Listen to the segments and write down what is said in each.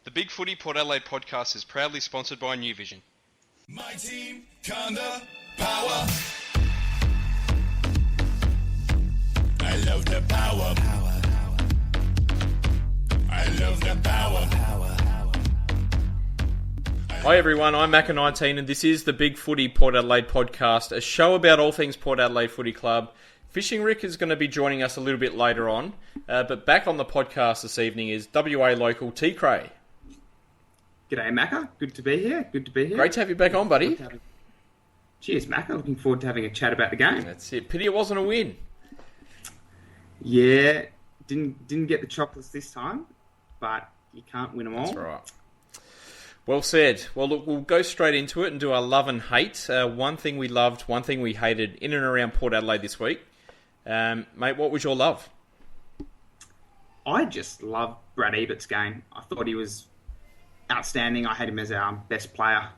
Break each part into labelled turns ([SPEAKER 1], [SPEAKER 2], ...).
[SPEAKER 1] The Big Footy Port Adelaide podcast is proudly sponsored by New Vision.
[SPEAKER 2] My team, kinda power. I love the power. I love the power.
[SPEAKER 3] Hi everyone, I'm Macca 19 and this is the Big Footy Port Adelaide podcast, a show about all things Port Adelaide Footy Club. Fishing Rick is going to be joining us a little bit later on, but back on the podcast this evening is WA local Teekray.
[SPEAKER 4] G'day, Macca. Good to be here.
[SPEAKER 3] Great to have you back on, buddy.
[SPEAKER 4] Cheers, Macca. Looking forward to having a chat about the game.
[SPEAKER 3] That's it. Pity it wasn't a win.
[SPEAKER 4] Yeah, didn't get the chocolates this time, but you can't win them all.
[SPEAKER 3] That's right. Well said. Well, look, we'll go straight into it and do our love and hate. One thing we loved, one thing we hated in and around Port Adelaide this week. Mate, what was your love?
[SPEAKER 4] I just loved Brad Ebert's game. I thought he was outstanding. I had him as our best player.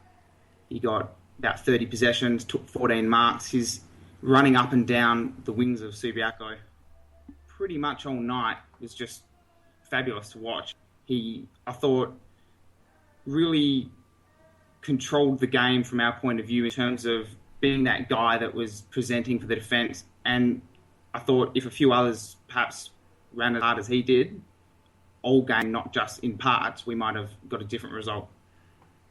[SPEAKER 4] He got about 30 possessions, took 14 marks. His running up and down the wings of Subiaco pretty much all night was just fabulous to watch. I thought, really controlled the game from our point of view in terms of being that guy that was presenting for the defence. And I thought if a few others perhaps ran as hard as he did, all game, not just in parts, we might have got a different result.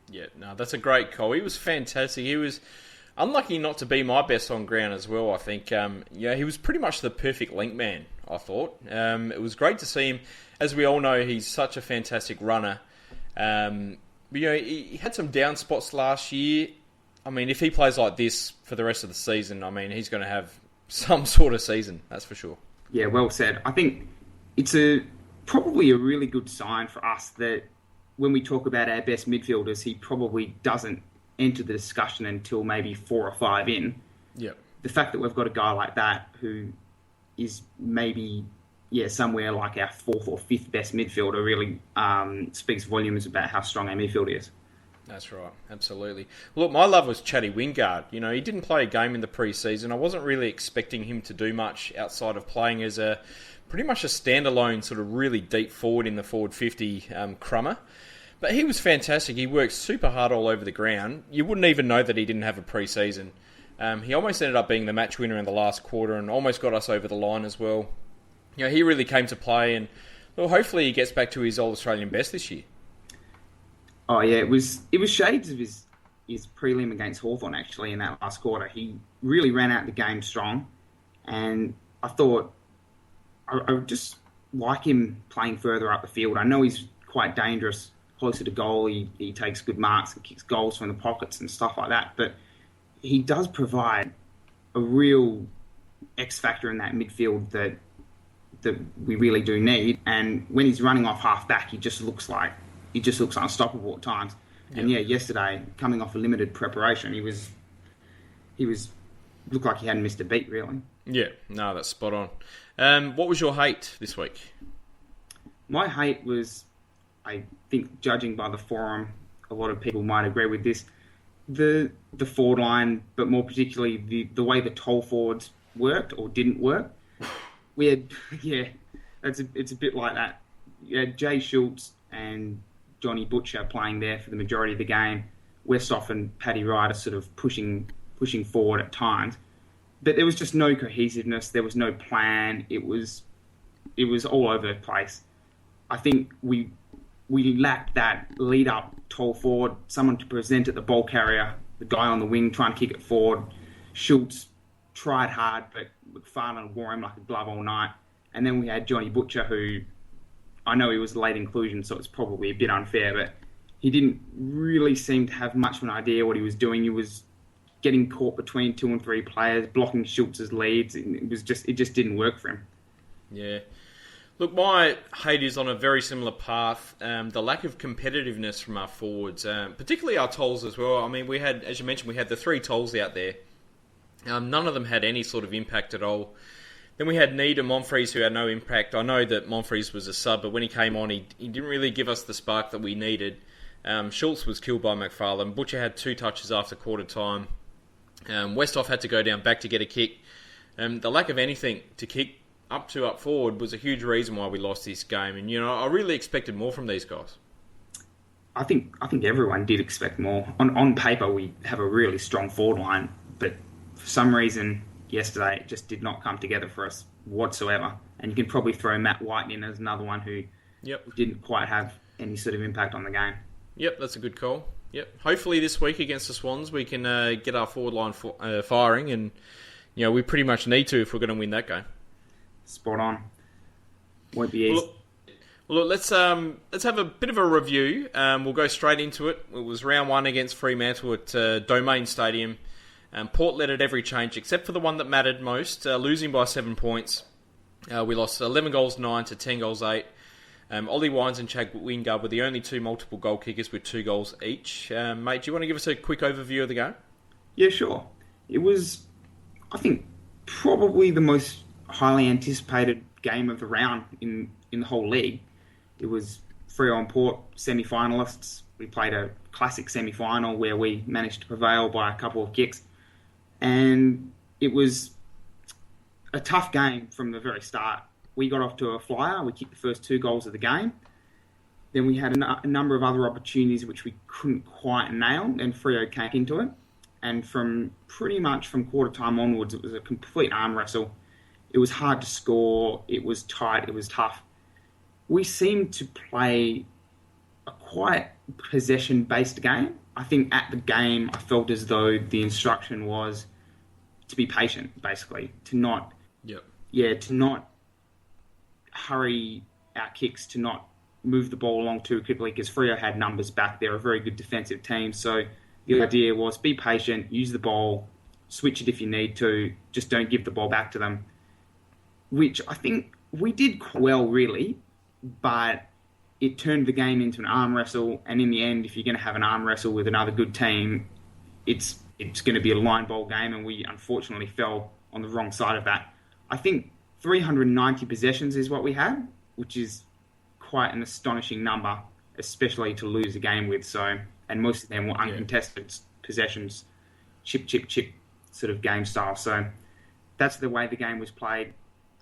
[SPEAKER 3] Yeah, no, that's a great call. He was fantastic. He was unlucky not to be my best on ground as well, I think. He was pretty much the perfect link man, I thought. It was great to see him. As we all know, he's such a fantastic runner. He had some down spots last year. I mean, if he plays like this for the rest of the season, I mean, he's going to have some sort of season, that's for sure.
[SPEAKER 4] Yeah, well said. I think it's probably a really good sign for us that when we talk about our best midfielders, he probably doesn't enter the discussion until maybe 4 or 5 in.
[SPEAKER 3] Yep.
[SPEAKER 4] The fact that we've got a guy like that who is maybe somewhere like our 4th or 5th best midfielder really speaks volumes about how strong our midfield is.
[SPEAKER 3] That's right, absolutely. Look, my love was Chatty Wingard. You know, he didn't play a game in the pre-season. I wasn't really expecting him to do much outside of playing as pretty much a standalone sort of really deep forward in the forward 50 crummer. But he was fantastic. He worked super hard all over the ground. You wouldn't even know that he didn't have a pre-season. He almost ended up being the match winner in the last quarter and almost got us over the line as well. You know, he really came to play and well, hopefully he gets back to his All-Australian best this year.
[SPEAKER 4] Oh yeah, it was shades of his prelim against Hawthorn actually in that last quarter. He really ran out the game strong, and I thought I would just like him playing further up the field. I know he's quite dangerous closer to goal. He takes good marks and kicks goals from the pockets and stuff like that, but he does provide a real X factor in that midfield that we really do need. And when he's running off half back, he just looks unstoppable at times. Yep. And yesterday, coming off a limited preparation, he looked like he hadn't missed a beat, really.
[SPEAKER 3] Yeah, no, that's spot on. What was your hate this week?
[SPEAKER 4] My hate was, I think, judging by the forum, a lot of people might agree with this, the forward line, but more particularly the way the tall forwards worked or didn't work. We had, it's a bit like that. You had Jay Schultz and Johnny Butcher playing there for the majority of the game. Westhoff and Paddy Ryder sort of pushing forward at times. But there was just no cohesiveness. There was no plan. It was all over the place. I think we lacked that lead-up tall forward, someone to present at the ball carrier, the guy on the wing trying to kick it forward. Schultz tried hard, but McFarlane wore him like a glove all night. And then we had Johnny Butcher, who I know he was a late inclusion, so it's probably a bit unfair, but he didn't really seem to have much of an idea what he was doing. He was getting caught between 2 and 3 players, blocking Schultz's leads. It just didn't work for him.
[SPEAKER 3] Yeah. Look, my hate is on a very similar path. The lack of competitiveness from our forwards, particularly our tolls as well. I mean, we had, as you mentioned, we had the 3 tolls out there. None of them had any sort of impact at all. Then we had Need and Monfries who had no impact. I know that Monfries was a sub, but when he came on, he didn't really give us the spark that we needed. Schultz was killed by McFarlane. Butcher had 2 touches after quarter time. Westhoff had to go down back to get a kick. The lack of anything to kick up forward was a huge reason why we lost this game. And, I really expected more from these guys.
[SPEAKER 4] I think everyone did expect more. On paper, we have a really strong forward line, but for some reason yesterday it just did not come together for us whatsoever. And you can probably throw Matt White in as another one who didn't quite have any sort of impact on the game.
[SPEAKER 3] Yep, that's a good call. Yep. Hopefully this week against the Swans we can get our forward line firing, and we pretty much need to if we're going to win that game.
[SPEAKER 4] Spot on. Won't be easy.
[SPEAKER 3] Well, look, let's have a bit of a review. We'll go straight into it. It was round 1 against Fremantle at Domain Stadium. Port led at every change except for the one that mattered most, losing by 7 points. We lost 11 goals 9 to 10 goals 8. Ollie Wines and Chad Wingard were the only 2 multiple goal kickers with 2 goals each. Mate, do you want to give us a quick overview of the game?
[SPEAKER 4] Yeah, sure. It was, I think, probably the most highly anticipated game of the round in the whole league. It was Freo and Port semi-finalists. We played a classic semi-final where we managed to prevail by a couple of kicks. And it was a tough game from the very start. We got off to a flyer. We kicked the first 2 goals of the game. Then we had a number of other opportunities which we couldn't quite nail, and Freo came into it. And pretty much from quarter time onwards, it was a complete arm wrestle. It was hard to score. It was tight. It was tough. We seemed to play a quite possession-based game. I think at the game, I felt as though the instruction was to be patient, basically, to not hurry our kicks, to not move the ball along too quickly, because Freo had numbers back. They're a very good defensive team. So the idea was be patient, use the ball, switch it if you need to, just don't give the ball back to them, which I think we did quite well, really, but it turned the game into an arm wrestle. And in the end, if you're going to have an arm wrestle with another good team, it's going to be a line ball game, and we unfortunately fell on the wrong side of that. I think 390 possessions is what we had, which is quite an astonishing number, especially to lose a game with. So, and most of them were uncontested possessions, chip sort of game style. So that's the way the game was played.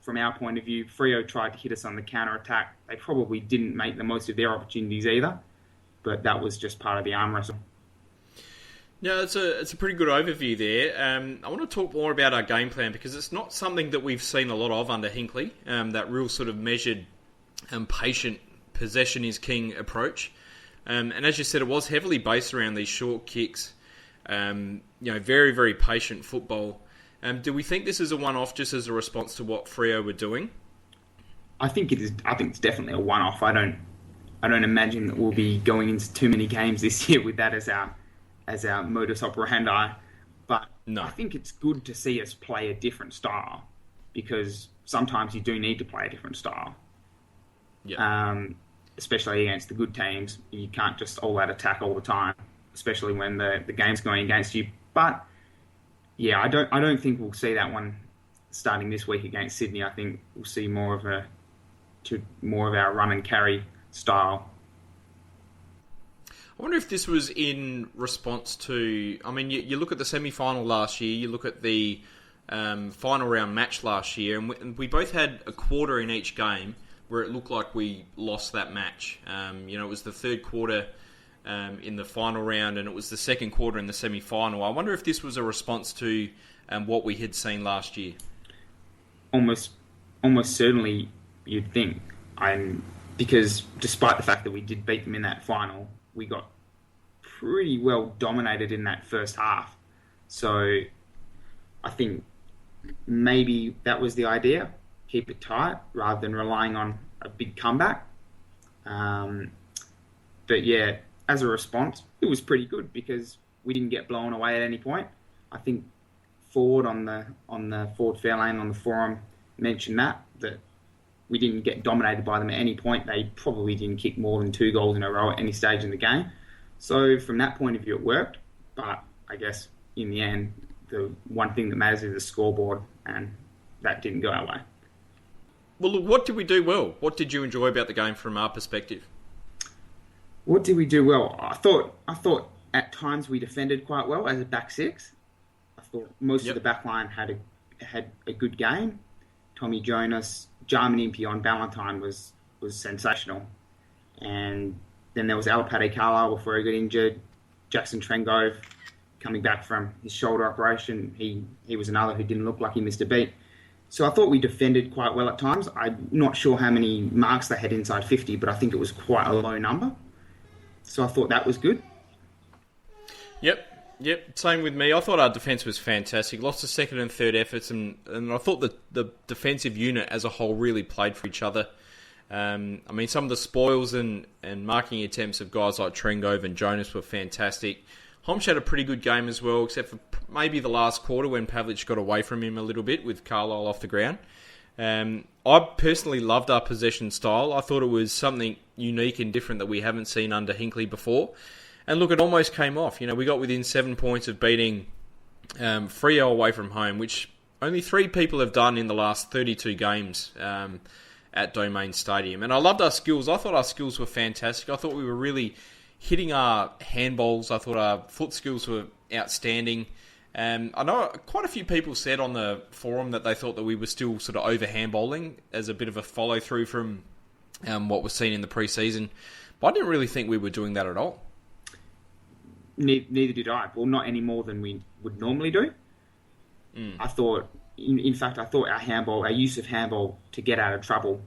[SPEAKER 4] From our point of view, Freo tried to hit us on the counter-attack. They probably didn't make the most of their opportunities either, but that was just part of the arm wrestle.
[SPEAKER 3] No, it's a pretty good overview there. I want to talk more about our game plan, because it's not something that we've seen a lot of under Hinkley, that real sort of measured and patient possession is king approach. And as you said, it was heavily based around these short kicks, very, very patient football. Do we think this is a one-off just as a response to what Freo were doing?
[SPEAKER 4] I think it is. I think it's definitely a one-off. I don't imagine that we'll be going into too many games this year with that as our modus operandi. But no. I think it's good to see us play a different style, because sometimes you do need to play a different style. Yeah. Especially against the good teams, you can't just all-out attack all the time, especially when the game's going against you. But yeah, I don't think we'll see that one starting this week against Sydney. I think we'll see more of our run and carry style.
[SPEAKER 3] I wonder if this was in response to... I mean, you look at the semi-final last year, you look at the final round match last year, and we both had a quarter in each game where it looked like we lost that match. It was the third quarter in the final round, and it was the second quarter in the semi-final. I wonder if this was a response to what we had seen last year.
[SPEAKER 4] Almost certainly, you'd think. Because despite the fact that we did beat them in that final, we got pretty well dominated in that first half. So I think maybe that was the idea. Keep it tight rather than relying on a big comeback. But yeah, as a response, it was pretty good because we didn't get blown away at any point. I think Ford on the Ford Fairlane on the forum mentioned that we didn't get dominated by them at any point. They probably didn't kick more than 2 goals in a row at any stage in the game. So from that point of view, it worked. But I guess in the end, the one thing that matters is the scoreboard, and that didn't go our way.
[SPEAKER 3] Well, look, what did we do well? What did you enjoy about the game from our perspective?
[SPEAKER 4] What did we do well? I thought at times we defended quite well as a back six. I thought most of the back line had a good game. Tommy Jonas, Jarman Impey on Ballantyne was sensational. And Then there was Alapate Carlisle before he got injured. Jackson Trengove coming back from his shoulder operation. He was another who didn't look like he missed a beat. So I thought we defended quite well at times. I'm not sure how many marks they had inside 50, but I think it was quite a low number. So I thought that was good.
[SPEAKER 3] Yep. Same with me. I thought our defence was fantastic. Lots of second and third efforts, and I thought the defensive unit as a whole really played for each other. I mean, some of the spoils and marking attempts of guys like Trengove and Jonas were fantastic. Homsch had a pretty good game as well, except for maybe the last quarter when Pavlich got away from him a little bit with Carlisle off the ground. I personally loved our possession style. I thought it was something unique and different that we haven't seen under Hinkley before. And look, it almost came off. You know, we got within 7 points of beating Freo away from home, which only 3 people have done in the last 32 games at Domain Stadium. And I loved our skills. I thought our skills were fantastic. I thought we were really hitting our handballs. I thought our foot skills were outstanding. I know quite a few people said on the forum that they thought that we were still sort of over handballing as a bit of a follow-through from what was seen in the pre-season. But I didn't really think we were doing that at all.
[SPEAKER 4] Neither did I. Well, not any more than we would normally do. I thought, in fact, our use of handball to get out of trouble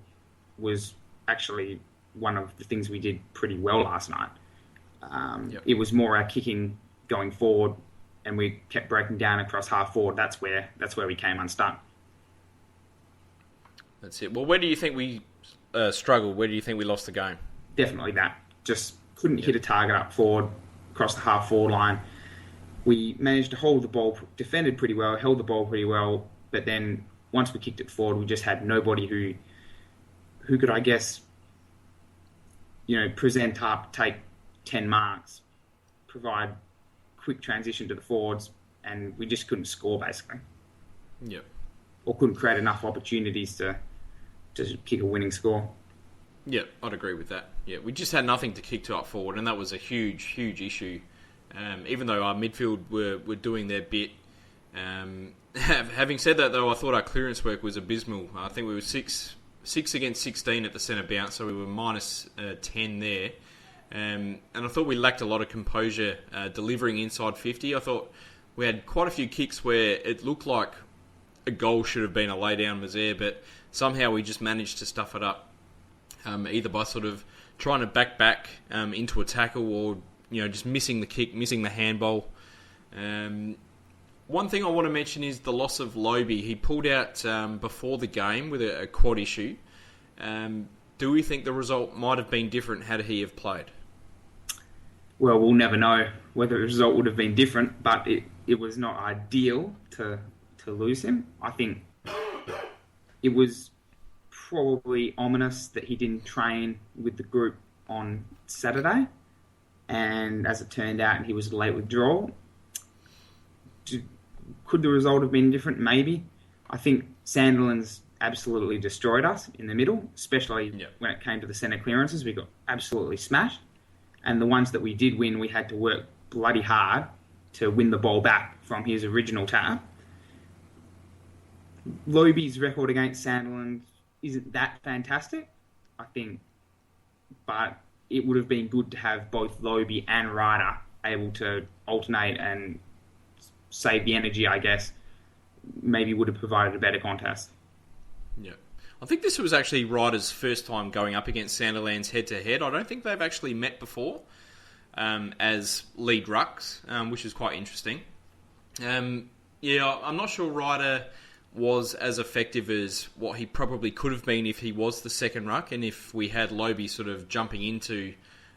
[SPEAKER 4] was actually one of the things we did pretty well last night. It was more our kicking going forward, and we kept breaking down across half forward. That's where we came unstuck.
[SPEAKER 3] That's it. Well, where do you think we struggled? Where do you think we lost the game?
[SPEAKER 4] Definitely that. Just couldn't hit a target up forward, across the half forward line. We managed to hold the ball, defended pretty well, held the ball pretty well, but then once we kicked it forward, we just had nobody who could, I guess, present up, take 10 marks, provide quick transition to the forwards, and we just couldn't score, basically.
[SPEAKER 3] Yep.
[SPEAKER 4] Or couldn't create enough opportunities to kick a winning score.
[SPEAKER 3] Yeah, I'd agree with that. Yeah, we just had nothing to kick to up forward, and that was a huge, huge issue. Even though our midfield were doing their bit. Having said that, though, I thought our clearance work was abysmal. I think we were 6 against 16 at the centre bounce, so we were minus 10 there. And I thought we lacked a lot of composure delivering inside 50. I thought we had quite a few kicks where it looked like a goal should have been a lay-down misère, but somehow we just managed to stuff it up. Either by sort of trying to back into a tackle or just missing the kick, missing the handball. One thing I want to mention is the loss of Lobe. He pulled out before the game with a quad issue. Do we think the result might have been different had he have played?
[SPEAKER 4] Well, we'll never know whether the result would have been different, but it was not ideal to lose him. I think it was probably ominous that he didn't train with the group on Saturday, and as it turned out, he was a late withdrawal. Could the result have been different? Maybe. I think Sandilands absolutely destroyed us in the middle, especially when it came to the centre clearances. We got absolutely smashed, and the ones that we did win, we had to work bloody hard to win the ball back from his original tap. Lobe's record against Sandilands isn't that fantastic, I think, but it would have been good to have both Lobe and Ryder able to alternate and save the energy, I guess. Maybe would have provided a better contest.
[SPEAKER 3] Yeah. I think this was actually Ryder's first time going up against Sandilands head-to-head. I don't think they've actually met before as lead rucks, which is quite interesting. I'm not sure Ryder was as effective as what he probably could have been if he was the second ruck, and if we had Lobe sort of jumping into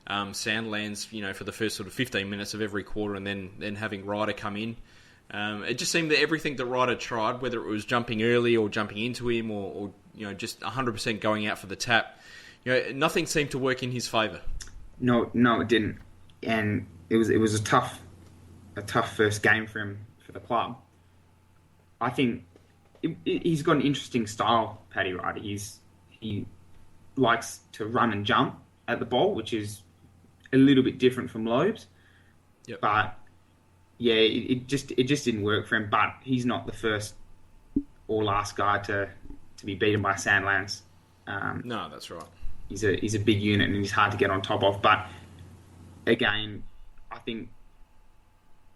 [SPEAKER 3] Sandlands, for the first sort of 15 minutes of every quarter, and then having Ryder come in. It just seemed that everything that Ryder tried, whether it was jumping early or jumping into him or just 100% going out for the tap, nothing seemed to work in his favour.
[SPEAKER 4] No, it didn't, and it was a tough first game for him for the club. I think he's got an interesting style, Paddy Ryder. He likes to run and jump at the ball, which is a little bit different from Loeb's.
[SPEAKER 3] Yep.
[SPEAKER 4] But yeah, it just didn't work for him. But he's not the first or last guy to be beaten by Sandlands.
[SPEAKER 3] No, that's right.
[SPEAKER 4] He's a big unit and he's hard to get on top of. But again, I think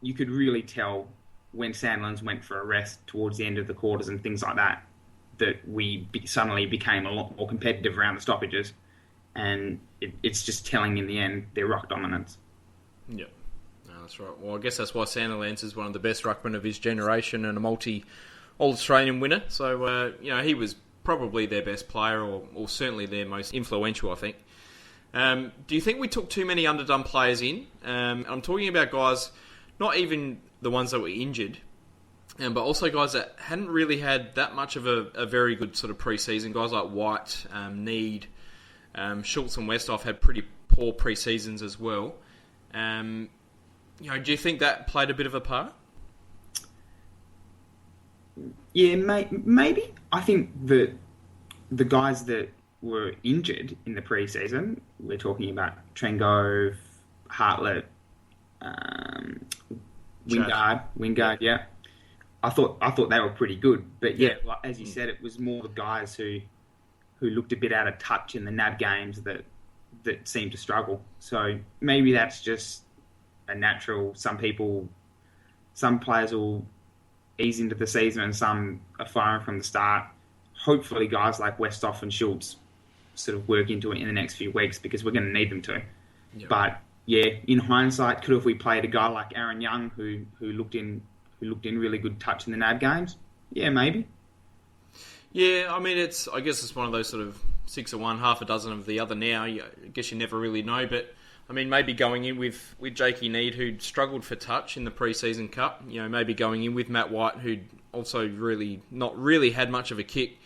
[SPEAKER 4] you could really tell when Sandlands went for a rest towards the end of the quarters and things like that, that we suddenly became a lot more competitive around the stoppages. And it's just telling in the end their ruck dominance.
[SPEAKER 3] Yep. No, that's right. Well, I guess that's why Sandilands is one of the best ruckmen of his generation and a multi-All-Australian winner. So, he was probably their best player or certainly their most influential, I think. Do you think we took too many underdone players in? I'm talking about guys, not even the ones that were injured, but also guys that hadn't really had that much of a very good sort of pre-season. Guys like White, Need, Schultz and Westhoff had pretty poor pre-seasons as well. Do you think that played a bit of a part?
[SPEAKER 4] Yeah, maybe. I think that the guys that were injured in the pre-season, we're talking about Trengove, Hartlett, Wingard, yeah. I thought they were pretty good, but yeah, like, as you said, it was more the guys who looked a bit out of touch in the NAB games that seemed to struggle. So maybe that's just a natural. Some players will ease into the season and some are firing from the start. Hopefully guys like Westhoff and Schultz sort of work into it in the next few weeks because we're going to need them to. Yep. But yeah, in hindsight, could have we played a guy like Aaron Young who looked in really good touch in the NAB games? Yeah, maybe.
[SPEAKER 3] Yeah, I mean, I guess it's one of those sort of 6 of one, half a dozen of the other now. I guess you never really know, but I mean, maybe going in with Jakey Need, who'd struggled for touch in the pre-season cup. Maybe going in with Matt White, who'd also really not really had much of a kick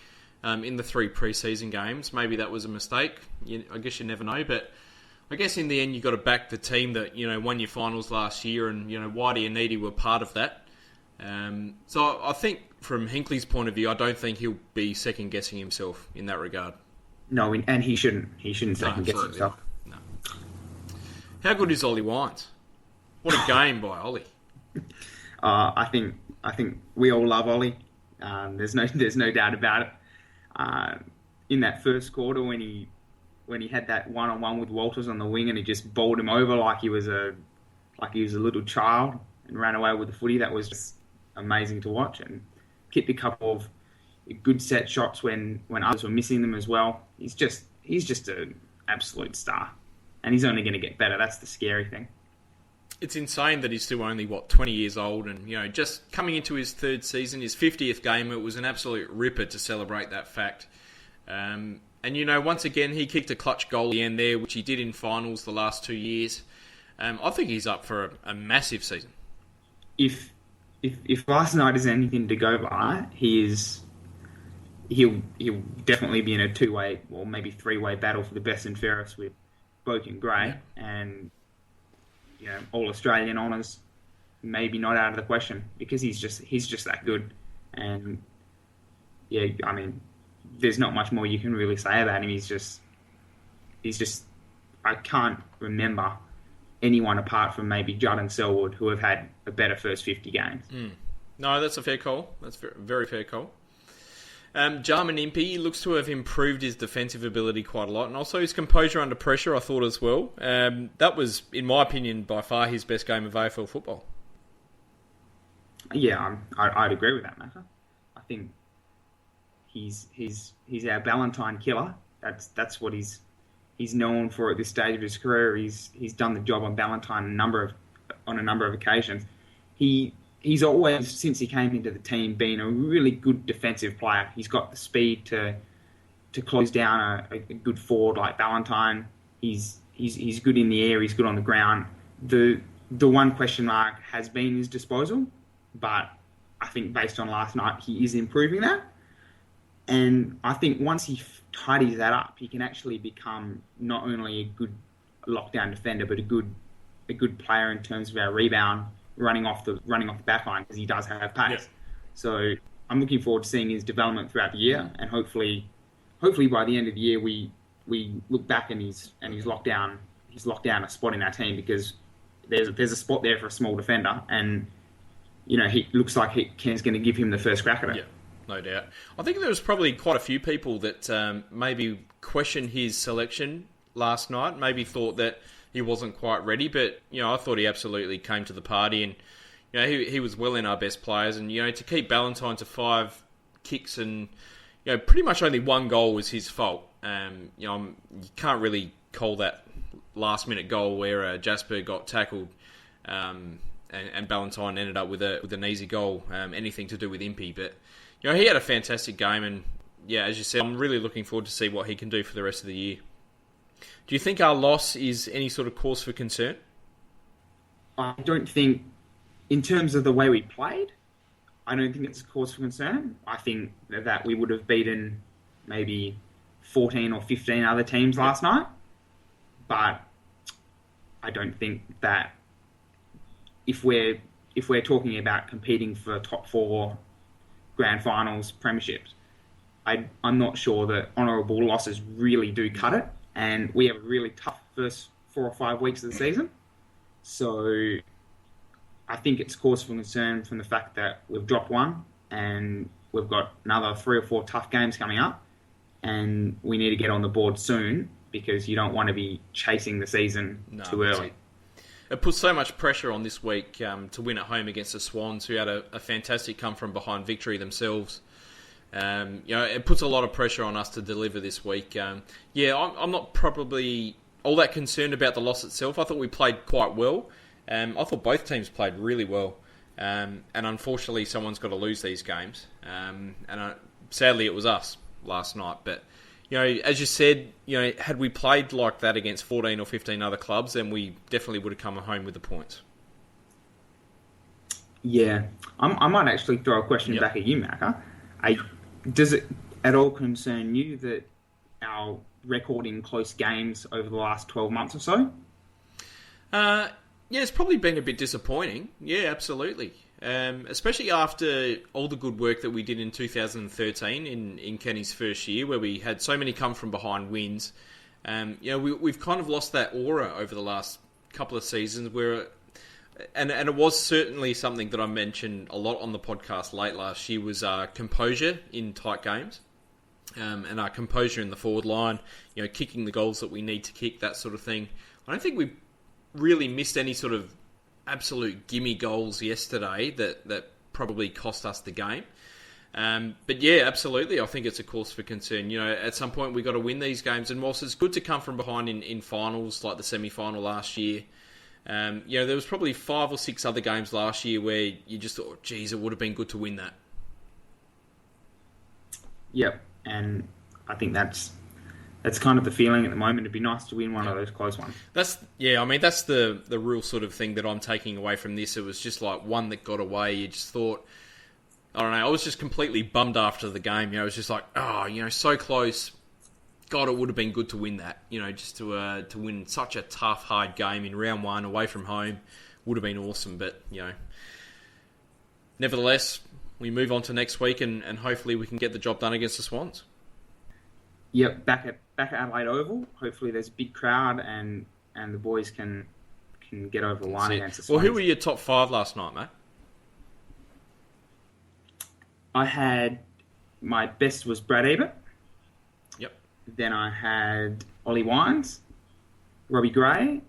[SPEAKER 3] in the 3 pre-season games. Maybe that was a mistake. I guess you never know, but I guess in the end you've got to back the team that won your finals last year, and Whitey and Needy were part of that. So I think from Hinkley's point of view, I don't think he'll be second guessing himself in that regard. No,
[SPEAKER 4] and he shouldn't. He shouldn't second guess himself.
[SPEAKER 3] No. How good is Ollie Wines? What a game by Ollie.
[SPEAKER 4] I think we all love Ollie. There's no doubt about it. In that first quarter, when he had that one-on-one with Walters on the wing and he just bowled him over like he was a little child and ran away with the footy, that was just amazing to watch. And kicked a couple of good set shots when others were missing them as well. He's just an absolute star, and he's only going to get better. That's the scary thing.
[SPEAKER 3] It's insane that he's still only 20 years old, and just coming into his 3rd season, his 50th game. It was an absolute ripper to celebrate that fact. And once again, he kicked a clutch goal at the end there, which he did in finals the last 2 years. I think he's up for a massive season.
[SPEAKER 4] If last night is anything to go by, he'll definitely be in a 2-way or maybe 3-way battle for the best and fairest with Boak and Gray, and all Australian honours maybe not out of the question because he's just that good. And yeah, I mean, there's not much more you can really say about him. He's just I can't remember anyone apart from maybe Judd and Selwood who have had a better first 50 games.
[SPEAKER 3] No, that's a fair call. That's a very fair call. Jarman Impey looks to have improved his defensive ability quite a lot, and also his composure under pressure, I thought, as well. That was, in my opinion, by far his best game of AFL football.
[SPEAKER 4] Yeah, I'd agree with that, Macca. I think he's our Ballantyne killer. That's what he's known for at this stage of his career. He's done the job on Ballantyne on a number of occasions. He's always, since he came into the team, been a really good defensive player. He's got the speed to close down a good forward like Ballantyne. He's good in the air. He's good on the ground. The one question mark has been his disposal, but I think based on last night, he is improving that. And I think once he tidies that up, he can actually become not only a good lockdown defender, but a good player in terms of our rebound, running off the back line, because he does have pace. Yeah. So I'm looking forward to seeing his development throughout the year, and hopefully by the end of the year we look back and he's locked down a spot in our team, because there's a spot there for a small defender, and he looks like Ken's going to give him the first crack at it.
[SPEAKER 3] Yeah. No doubt. I think there was probably quite a few people that maybe questioned his selection last night, maybe thought that he wasn't quite ready. But I thought he absolutely came to the party, and he was well in our best players. And to keep Ballantyne to 5 kicks and pretty much only 1 goal was his fault. You can't really call that last minute goal where Jasper got tackled. And Ballantyne ended up with an easy goal, anything to do with Impey. But he had a fantastic game, and as you said, I'm really looking forward to see what he can do for the rest of the year. Do you think our loss is any sort of cause for concern?
[SPEAKER 4] I don't think, in terms of the way we played, I don't think it's a cause for concern. I think that we would have beaten maybe 14 or 15 other teams last night, but I don't think that if we're talking about competing for top 4 grand finals, premierships, I'm not sure that honourable losses really do cut it. And we have a really tough first 4 or 5 weeks of the season. So I think it's cause for concern from the fact that we've dropped 1 and we've got another 3 or 4 tough games coming up. And we need to get on the board soon because you don't want to be chasing the season too early.
[SPEAKER 3] It puts so much pressure on this week to win at home against the Swans, who had a fantastic come-from-behind victory themselves. It puts a lot of pressure on us to deliver this week. I'm not probably all that concerned about the loss itself. I thought we played quite well. I thought both teams played really well. And unfortunately, someone's got to lose these games. Sadly, it was us last night. But as you said, had we played like that against 14 or 15 other clubs, then we definitely would have come home with the points.
[SPEAKER 4] Yeah. I might actually throw a question back at you, Macca. Does it at all concern you that our record in close games over the last 12 months or so?
[SPEAKER 3] It's probably been a bit disappointing. Yeah, absolutely. Especially after all the good work that we did in 2013 in Kenny's first year, where we had so many come-from-behind wins. We've kind of lost that aura over the last couple of seasons, where, and it was certainly something that I mentioned a lot on the podcast late last year, was our composure in tight games, and our composure in the forward line, kicking the goals that we need to kick, that sort of thing. I don't think we really missed any sort of absolute gimme goals yesterday that probably cost us the game. But yeah, absolutely, I think it's a cause for concern. At some point we've got to win these games, and whilst it's good to come from behind in finals, like the semi-final last year, there was probably 5 or 6 other games last year where you just thought, geez, it would have been good to win that.
[SPEAKER 4] Yep, and I think that's kind of the feeling at the moment. It'd be nice to win one of those close ones.
[SPEAKER 3] That's the real sort of thing that I'm taking away from this. It was just like one that got away. You just thought, I don't know, I was just completely bummed after the game. It was just like, so close. God, it would have been good to win that. Just to win such a tough, hard game in round 1 away from home would have been awesome. But, nevertheless, we move on to next week and hopefully we can get the job done against the Swans.
[SPEAKER 4] Yep, back at Adelaide Oval. Hopefully there's a big crowd and the boys can get over the line against the Swans.
[SPEAKER 3] Well, who were your top 5 last night, mate?
[SPEAKER 4] I had, my best was Brad Ebert.
[SPEAKER 3] Yep.
[SPEAKER 4] Then I had Ollie Wines, Robbie Gray,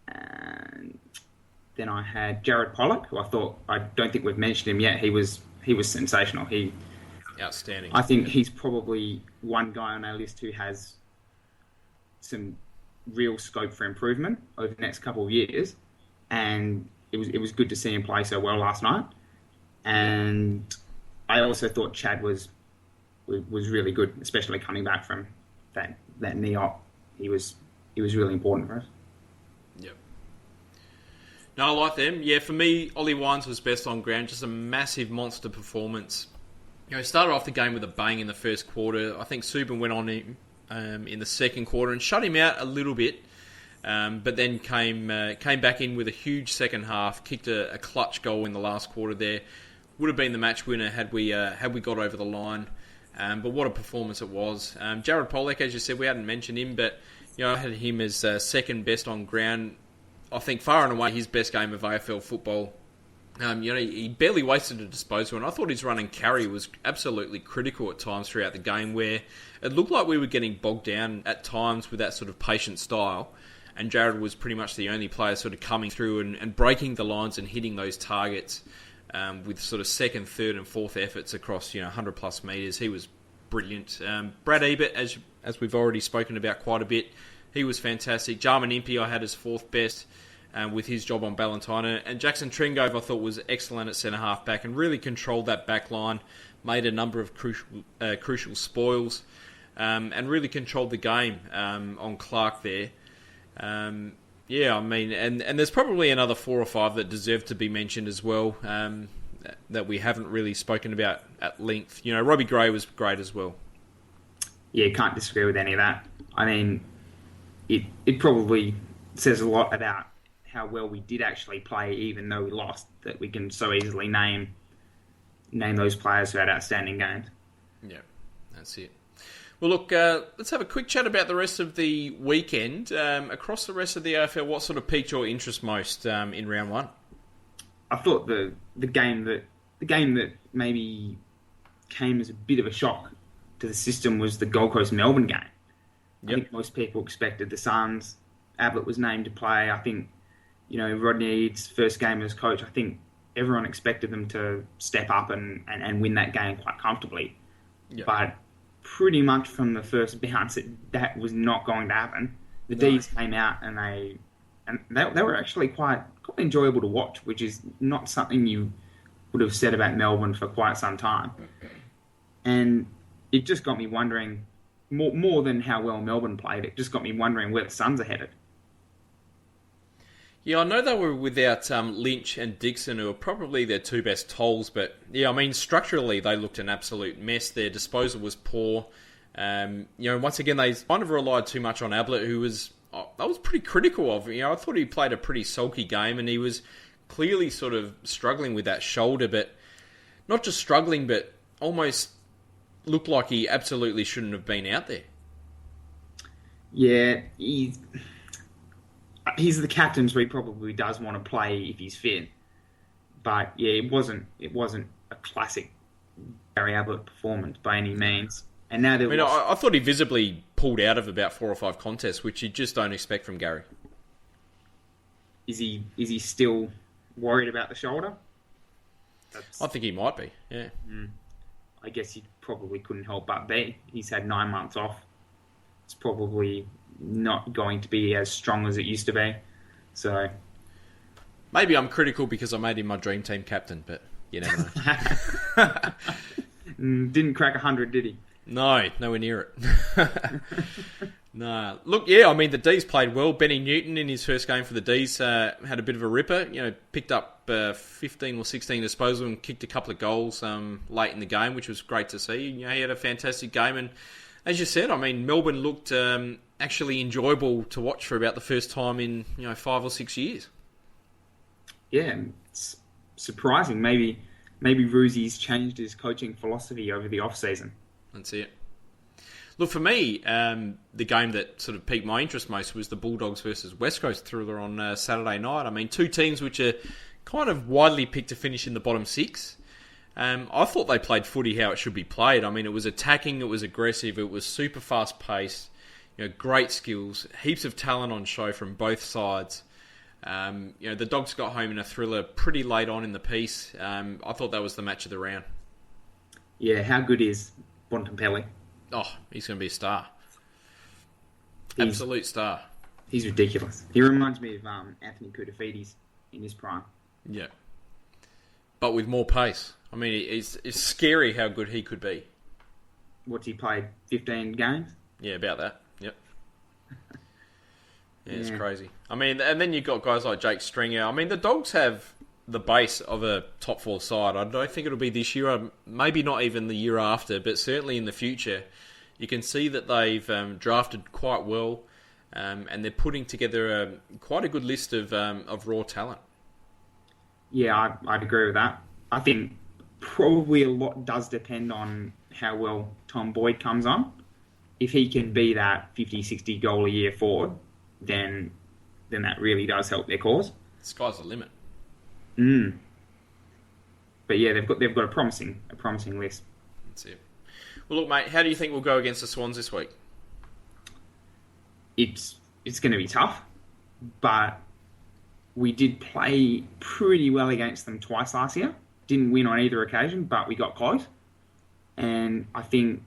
[SPEAKER 4] and then I had Jared Pollock, who I don't think we've mentioned him yet. He was sensational.
[SPEAKER 3] Outstanding.
[SPEAKER 4] I think he's probably one guy on our list who has some real scope for improvement over the next couple of years, and it was good to see him play so well last night. And I also thought Chad was really good, especially coming back from that knee op. He was really important for us.
[SPEAKER 3] Yep. No, I like them. Yeah, for me, Ollie Wines was best on ground. Just a massive monster performance. Started off the game with a bang in the first quarter. I think Subban went on him in the second quarter and shut him out a little bit, but then came back in with a huge second half, kicked a clutch goal in the last quarter there. Would have been the match winner had we got over the line. But what a performance it was. Jared Pollock, as you said, we hadn't mentioned him, but I had him as second best on ground. I think far and away his best game of AFL football. He barely wasted a disposal, and I thought his run and carry was absolutely critical at times throughout the game, where it looked like we were getting bogged down at times with that sort of patient style. and Jared was pretty much the only player sort of coming through and breaking the lines and hitting those targets with sort of second, third and fourth efforts across 100 plus metres. He was brilliant. Brad Ebert, as we've already spoken about quite a bit, he was fantastic. Jarman Impey I had as fourth best with his job on Ballantine. And Jackson Tringove I thought was excellent at centre-half back and really controlled that back line, made a number of crucial spoils, and really controlled the game on Clark there. Yeah, I mean, and there's probably another 4 or 5 that deserve to be mentioned as well, that we haven't really spoken about at length. Robbie Gray was great as well.
[SPEAKER 4] Yeah, can't disagree with any of that. I mean, it probably says a lot about how well we did actually play, even though we lost, that we can so easily name those players who had outstanding games.
[SPEAKER 3] Yeah, that's it. Well, look, let's have a quick chat about the rest of the weekend. Across the rest of the AFL, what sort of piqued your interest most in round 1?
[SPEAKER 4] I thought the game that maybe came as a bit of a shock to the system was the Gold Coast Melbourne game.
[SPEAKER 3] Yep.
[SPEAKER 4] I think most people expected the Suns. Ablett was named to play. I think, Rodney Eads' first game as coach, I think everyone expected them to step up and win that game quite comfortably.
[SPEAKER 3] Yep.
[SPEAKER 4] But pretty much from the first bounce, that was not going to happen. The D's came out and they were actually quite enjoyable to watch, which is not something you would have said about Melbourne for quite some time. And it just got me wondering, more than how well Melbourne played, it just got me wondering where the Suns are headed.
[SPEAKER 3] Yeah, I know they were without Lynch and Dixon, who are probably their 2 best tolls, but yeah, I mean, structurally they looked an absolute mess. Their disposal was poor. Once again, they kind of relied too much on Ablett, who I was pretty critical of. I thought he played a pretty sulky game, and he was clearly sort of struggling with that shoulder, but not just struggling, but almost looked like he absolutely shouldn't have been out there.
[SPEAKER 4] Yeah, he's the captain, so he probably does want to play if he's fit. But yeah, it wasn't a classic Gary Ablett performance by any means. And now
[SPEAKER 3] I thought he visibly pulled out of about 4 or 5 contests, which you just don't expect from Gary.
[SPEAKER 4] Is he still worried about the shoulder?
[SPEAKER 3] I think he might be. Yeah.
[SPEAKER 4] I guess he probably couldn't help but be. He's had 9 months off. It's probably not going to be as strong as it used to be. So
[SPEAKER 3] maybe I'm critical because I made him my dream team captain, but you never know.
[SPEAKER 4] Didn't crack 100, did he?
[SPEAKER 3] No, nowhere near it. No. Look, yeah, I mean, the D's played well. Benny Newton in his first game for the D's had a bit of a ripper. Picked up 15 or 16 disposal and kicked a couple of goals late in the game, which was great to see. He had a fantastic game. And as you said, I mean, Melbourne looked actually enjoyable to watch for about the first time in 5 or 6 years.
[SPEAKER 4] Yeah, it's surprising. Maybe Ruzzi's changed his coaching philosophy over the off-season.
[SPEAKER 3] That's it. Look, for me, the game that sort of piqued my interest most was the Bulldogs versus West Coast thriller on Saturday night. I mean, 2 teams which are kind of widely picked to finish in the bottom 6. I thought they played footy how it should be played. I mean, it was attacking, it was aggressive, it was super fast-paced, great skills, heaps of talent on show from both sides. The Dogs got home in a thriller pretty late on in the piece. I thought that was the match of the round.
[SPEAKER 4] Yeah, how good is Bontempelli?
[SPEAKER 3] Oh, he's going to be a star. Absolute star.
[SPEAKER 4] He's ridiculous. He reminds me of Anthony Koutafidis in his prime.
[SPEAKER 3] Yeah. But with more pace. I mean, it's scary how good he could be.
[SPEAKER 4] What's he played? 15 games?
[SPEAKER 3] Yeah, about that. Yep. Yeah, it's crazy. I mean, and then you've got guys like Jake Stringer. I mean, the Dogs have the base of a top 4 side. I don't think it'll be this year, maybe not even the year after, but certainly in the future. You can see that they've drafted quite well, and they're putting together quite a good list of raw talent.
[SPEAKER 4] Yeah, I'd agree with that. I think probably a lot does depend on how well Tom Boyd comes on. If he can be that 50, 60 goal a year forward, then that really does help their cause.
[SPEAKER 3] Sky's the limit.
[SPEAKER 4] But yeah, they've got a promising list.
[SPEAKER 3] That's it. Well, look, mate, how do you think we'll go against the Swans this week?
[SPEAKER 4] It's going to be tough. but we did play pretty well against them twice last year. Didn't win on either occasion, but we got close. And I think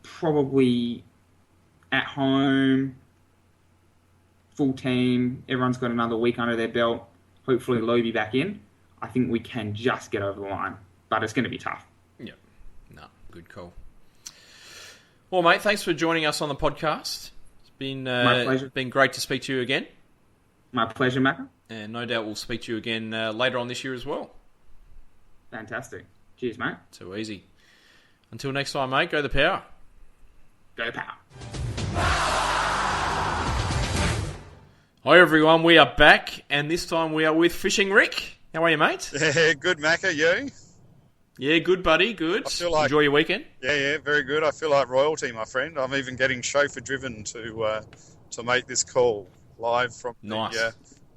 [SPEAKER 4] probably at home, full team, everyone's got another week under their belt. Hopefully Low be back in. I think we can just get over the line, but it's going to be tough.
[SPEAKER 3] Yeah. No, good call. Well, mate, thanks for joining us on the podcast. It's been
[SPEAKER 4] My pleasure.
[SPEAKER 3] Been great to speak to you again.
[SPEAKER 4] My pleasure, Macca.
[SPEAKER 3] And no doubt we'll speak to you again later on this year as well.
[SPEAKER 4] Fantastic. Cheers, mate.
[SPEAKER 3] Too easy. Until next time, mate, go the power.
[SPEAKER 4] Go power.
[SPEAKER 3] Hi, everyone. We are back, and this time we are with Fishing Rick. How are you, mate?
[SPEAKER 5] Yeah, good, Macca. You?
[SPEAKER 3] Yeah, good, buddy. Good.
[SPEAKER 5] I feel like-
[SPEAKER 3] Enjoy your weekend.
[SPEAKER 5] Yeah, very good. I feel like royalty, my friend. I'm even getting chauffeur driven to make this call live from
[SPEAKER 3] Nice.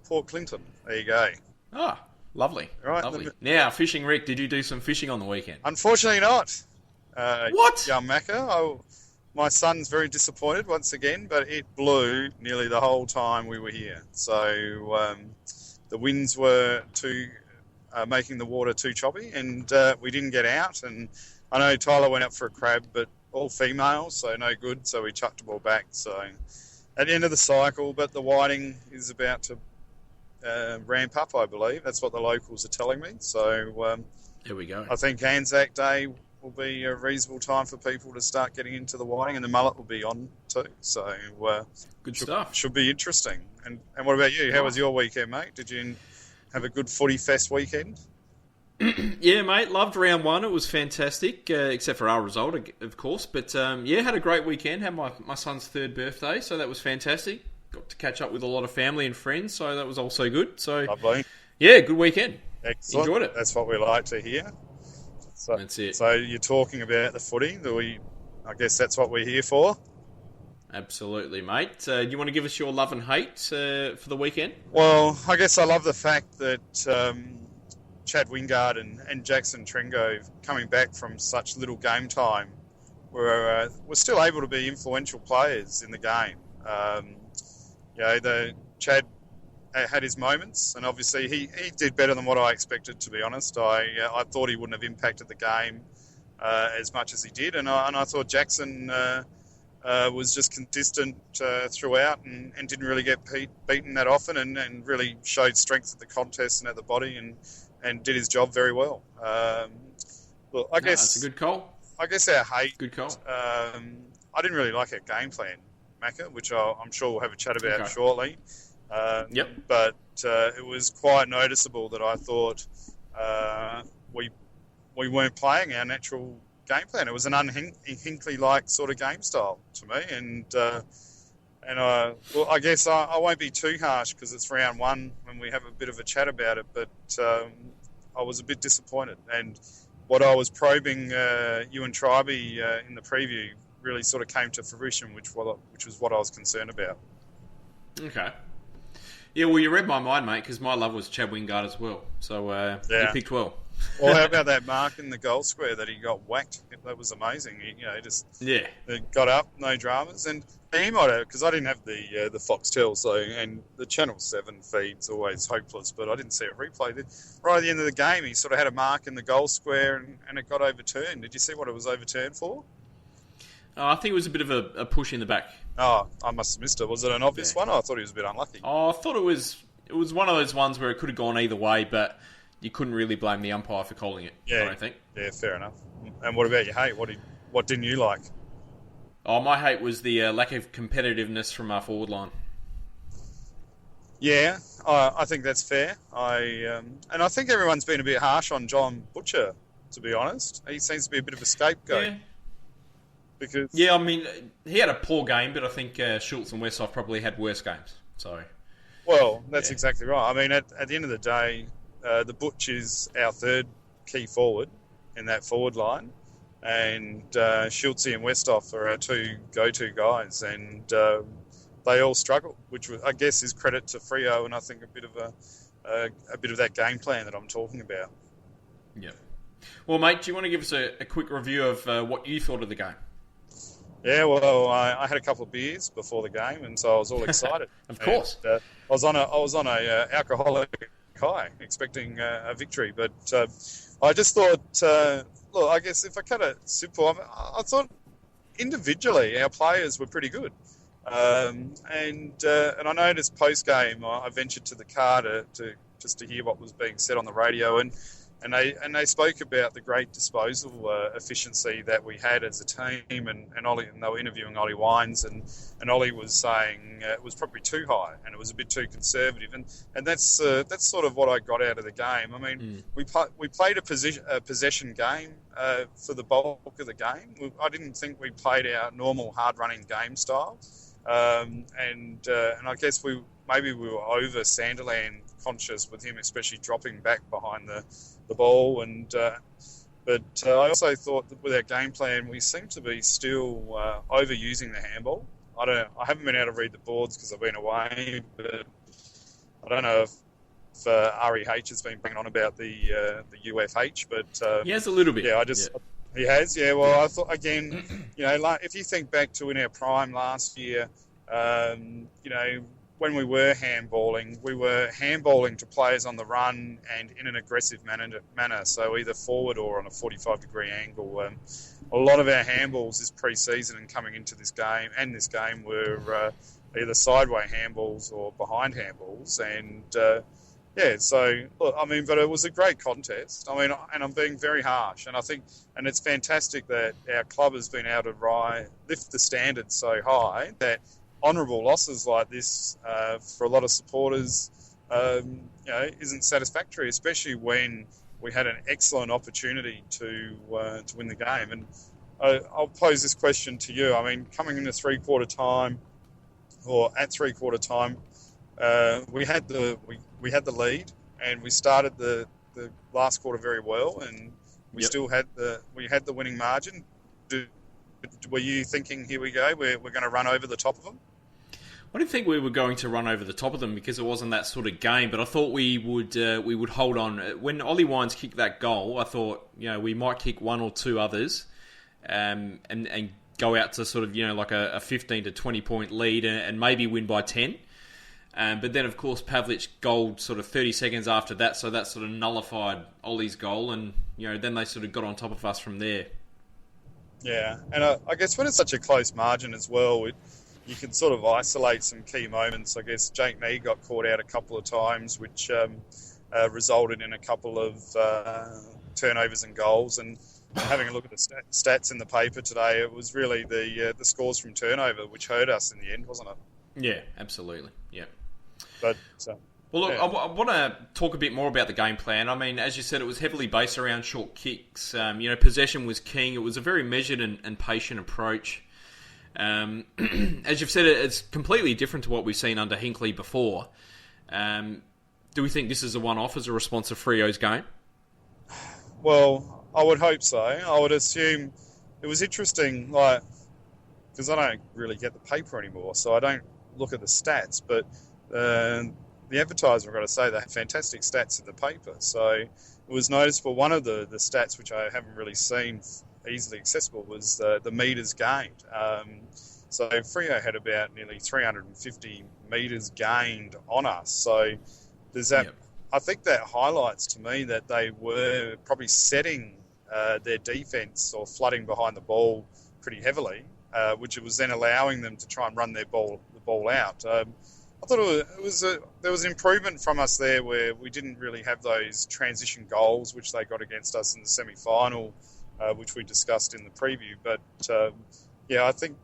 [SPEAKER 5] Port Clinton. There you go.
[SPEAKER 3] Ah, lovely.
[SPEAKER 5] Right,
[SPEAKER 3] Lovely. Now, Fishing Rick, did you do some fishing on the weekend?
[SPEAKER 5] Unfortunately not.
[SPEAKER 3] What?
[SPEAKER 5] Young Macca. My son's very disappointed once again, but it blew nearly the whole time we were here. So the winds were making the water too choppy, and we didn't get out. And I know Tyler went out for a crab, but all females, so no good. So we chucked them all back. So at the end of the cycle, but the whiting is about to ramp up, I believe. That's what the locals are telling me. So
[SPEAKER 3] Here we go.
[SPEAKER 5] I think Anzac Day will be a reasonable time for people to start getting into the whiting, and the mullet will be on too. So
[SPEAKER 3] Good stuff.
[SPEAKER 5] should be interesting. And what about you? How was your weekend, mate? Did you have a good footy fest weekend?
[SPEAKER 3] Yeah, mate, loved round one. It was fantastic, except for our result, of course. But yeah, had a great weekend. Had my son's 3rd birthday, so that was fantastic. Got to catch up with a lot of family and friends, so that was also good. So
[SPEAKER 5] Lovely.
[SPEAKER 3] yeah, good weekend.
[SPEAKER 5] Excellent.
[SPEAKER 3] Enjoyed it.
[SPEAKER 5] That's what we like to hear. So,
[SPEAKER 3] That's it.
[SPEAKER 5] So you're talking about the footy. I guess that's what we're here for.
[SPEAKER 3] Absolutely, mate. Do you want to give us your love and hate for the weekend?
[SPEAKER 5] Well, I guess I love the fact that Chad Wingard and Jackson Trengove, coming back from such little game time, were still able to be influential players in the game. Chad had his moments, and obviously he did better than what I expected, to be honest. I thought he wouldn't have impacted the game as much as he did, and I thought Jackson was just consistent throughout and didn't really get beaten that often, and really showed strength at the contest and at the body, and did his job very well. Look, I guess
[SPEAKER 3] that's a good call.
[SPEAKER 5] I guess our hate.
[SPEAKER 3] Good call.
[SPEAKER 5] I didn't really like our game plan, Macca, which I'm sure we'll have a chat about
[SPEAKER 3] Okay.
[SPEAKER 5] shortly.
[SPEAKER 3] Yep.
[SPEAKER 5] But it was quite noticeable that I thought we weren't playing our natural game plan. It was an un-Hinkley-like sort of game style to me, and I guess I won't be too harsh because it's round one when we have a bit of a chat about it. But I was a bit disappointed, and what I was probing you and Tribey in the preview really sort of came to fruition, which was what I was concerned about.
[SPEAKER 3] Okay. Yeah, well, you read my mind, mate, because my love was Chad Wingard as well. So you picked well.
[SPEAKER 5] Well, how about that mark in the goal square that he got whacked? That was amazing. He just got up, no dramas, and he might have, because I didn't have the Foxtel, and the Channel 7 feed's always hopeless, but I didn't see a replay. Right at the end of the game, he sort of had a mark in the goal square, and it got overturned. Did you see what it was overturned for?
[SPEAKER 3] I think it was a bit of a push in the back.
[SPEAKER 5] Oh, I must have missed it. Was it an obvious one? I thought he was a bit unlucky.
[SPEAKER 3] Oh, I thought it was one of those ones where it could have gone either way, but you couldn't really blame the umpire for calling it.
[SPEAKER 5] Yeah,
[SPEAKER 3] I don't think.
[SPEAKER 5] Yeah, fair enough. And what about your hate? What didn't you like?
[SPEAKER 3] Oh, my hate was the lack of competitiveness from our forward line.
[SPEAKER 5] Yeah, I think that's fair. And I think everyone's been a bit harsh on John Butcher, to be honest. He seems to be a bit of a scapegoat.
[SPEAKER 3] Yeah.
[SPEAKER 5] Because
[SPEAKER 3] Yeah, I mean, he had a poor game, but I think Schultz and Westhoff probably had worse games. So,
[SPEAKER 5] well, that's exactly right. I mean, at the end of the day, the Butch is our third key forward in that forward line, and Schultz and Westhoff are our two go-to guys, and they all struggle, which I guess is credit to Freo, and I think a bit of that game plan that I'm talking about.
[SPEAKER 3] yeah. Well, mate, do you want to give us a quick review of what you thought of the game?
[SPEAKER 5] Yeah, well, I had a couple of beers before the game, and so I was all excited.
[SPEAKER 3] Of course.
[SPEAKER 5] And, I was on a alcoholic high, expecting a victory. But I just thought, look, I guess if I cut it simple, I thought individually our players were pretty good. And I noticed post game I ventured to the car to just to hear what was being said on the radio, and they spoke about the great disposal efficiency that we had as a team, and Ollie, and they were interviewing Ollie Wines, and Ollie was saying it was probably too high and it was a bit too conservative, and that's sort of what I got out of the game. I mean, we played a possession game for the bulk of the game. I didn't think we played our normal hard running game style, and I guess maybe we were over Sanderland conscious with him, especially dropping back behind the ball, but I also thought that with our game plan we seem to be still overusing the handball. I haven't been able to read the boards because I've been away, but I don't know if REH has been bringing on about the UFH, but
[SPEAKER 3] he has a little bit.
[SPEAKER 5] Yeah, he has. Yeah, well, I thought again, if you think back to in our prime last year, when we were handballing to players on the run and in an aggressive manner, so either forward or on a 45-degree angle. A lot of our handballs this pre-season and coming into this game were either sideways handballs or behind handballs, and so look, I mean, but it was a great contest. I mean, and I'm being very harsh, and I think, and it's fantastic that our club has been able to lift the standards so high that honourable losses like this for a lot of supporters, isn't satisfactory, especially when we had an excellent opportunity to win the game. And I'll pose this question to you. I mean, coming into three-quarter time, we had the lead, and we started the last quarter very well, and we still had the winning margin. Were you thinking, here we go, we're going to run over the top of them?
[SPEAKER 3] I didn't think we were going to run over the top of them because it wasn't that sort of game, but I thought we would hold on. When Ollie Wines kicked that goal, I thought, we might kick one or two others and go out to sort of, like a 15 to 20 point lead and maybe win by 10. But then, of course, Pavlich goaled sort of 30 seconds after that, so that sort of nullified Ollie's goal, and then they sort of got on top of us from there. Yeah,
[SPEAKER 5] and I guess when it's such a close margin as well, you can sort of isolate some key moments. I guess Jake Nee got caught out a couple of times, which resulted in a couple of turnovers and goals. And having a look at the stats in the paper today, it was really the scores from turnover which hurt us in the end, wasn't it?
[SPEAKER 3] Yeah, absolutely. Yeah.
[SPEAKER 5] But
[SPEAKER 3] well, look, yeah. I want to talk a bit more about the game plan. I mean, as you said, it was heavily based around short kicks. Possession was king. It was a very measured and patient approach. As you've said, it's completely different to what we've seen under Hinckley before. Do we think this is a one-off as a response to Freo's game?
[SPEAKER 5] Well, I would hope so. I would assume it was interesting, because I don't really get the paper anymore, so I don't look at the stats, but the advertiser, I've got to say, they have fantastic stats in the paper. So it was noticeable. One of the stats, which I haven't really seen easily accessible, was the metres gained. So Freo had about nearly 350 metres gained on us. So there's that. Yep. I think that highlights to me that they were probably setting their defence or flooding behind the ball pretty heavily, which was then allowing them to try and run the ball out. I thought there was an improvement from us there where we didn't really have those transition goals, which they got against us in the semi-final, which we discussed in the preview. But, I think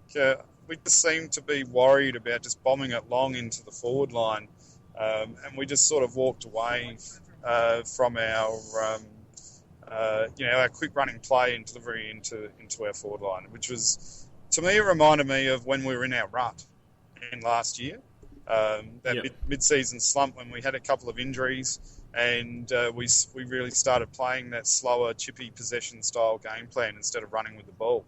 [SPEAKER 5] we just seemed to be worried about just bombing it long into the forward line. And we just sort of walked away from our quick running play and delivery into our forward line, which was, to me, it reminded me of when we were in our rut in last year. Mid-season slump when we had a couple of injuries, and we really started playing that slower, chippy possession style game plan instead of running with the ball.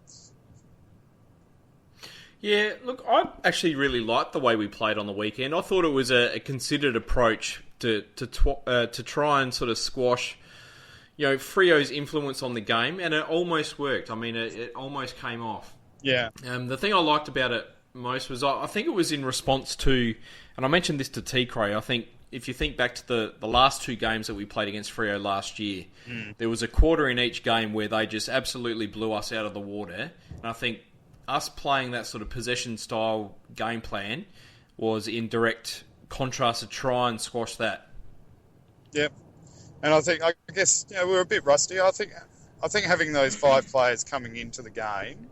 [SPEAKER 3] Yeah, look, I actually really liked the way we played on the weekend. I thought it was a considered approach to try and sort of squash, Freo's influence on the game, and it almost worked. I mean, it almost came off.
[SPEAKER 5] Yeah.
[SPEAKER 3] The thing I liked about it most was I think it was in response to, and I mentioned this to Teekray, I think if you think back to the last two games that we played against Freo last year, there was a quarter in each game where they just absolutely blew us out of the water. And I think us playing that sort of possession-style game plan was in direct contrast to try and squash that.
[SPEAKER 5] Yep. And I guess, we were a bit rusty. I think having those 5 players coming into the game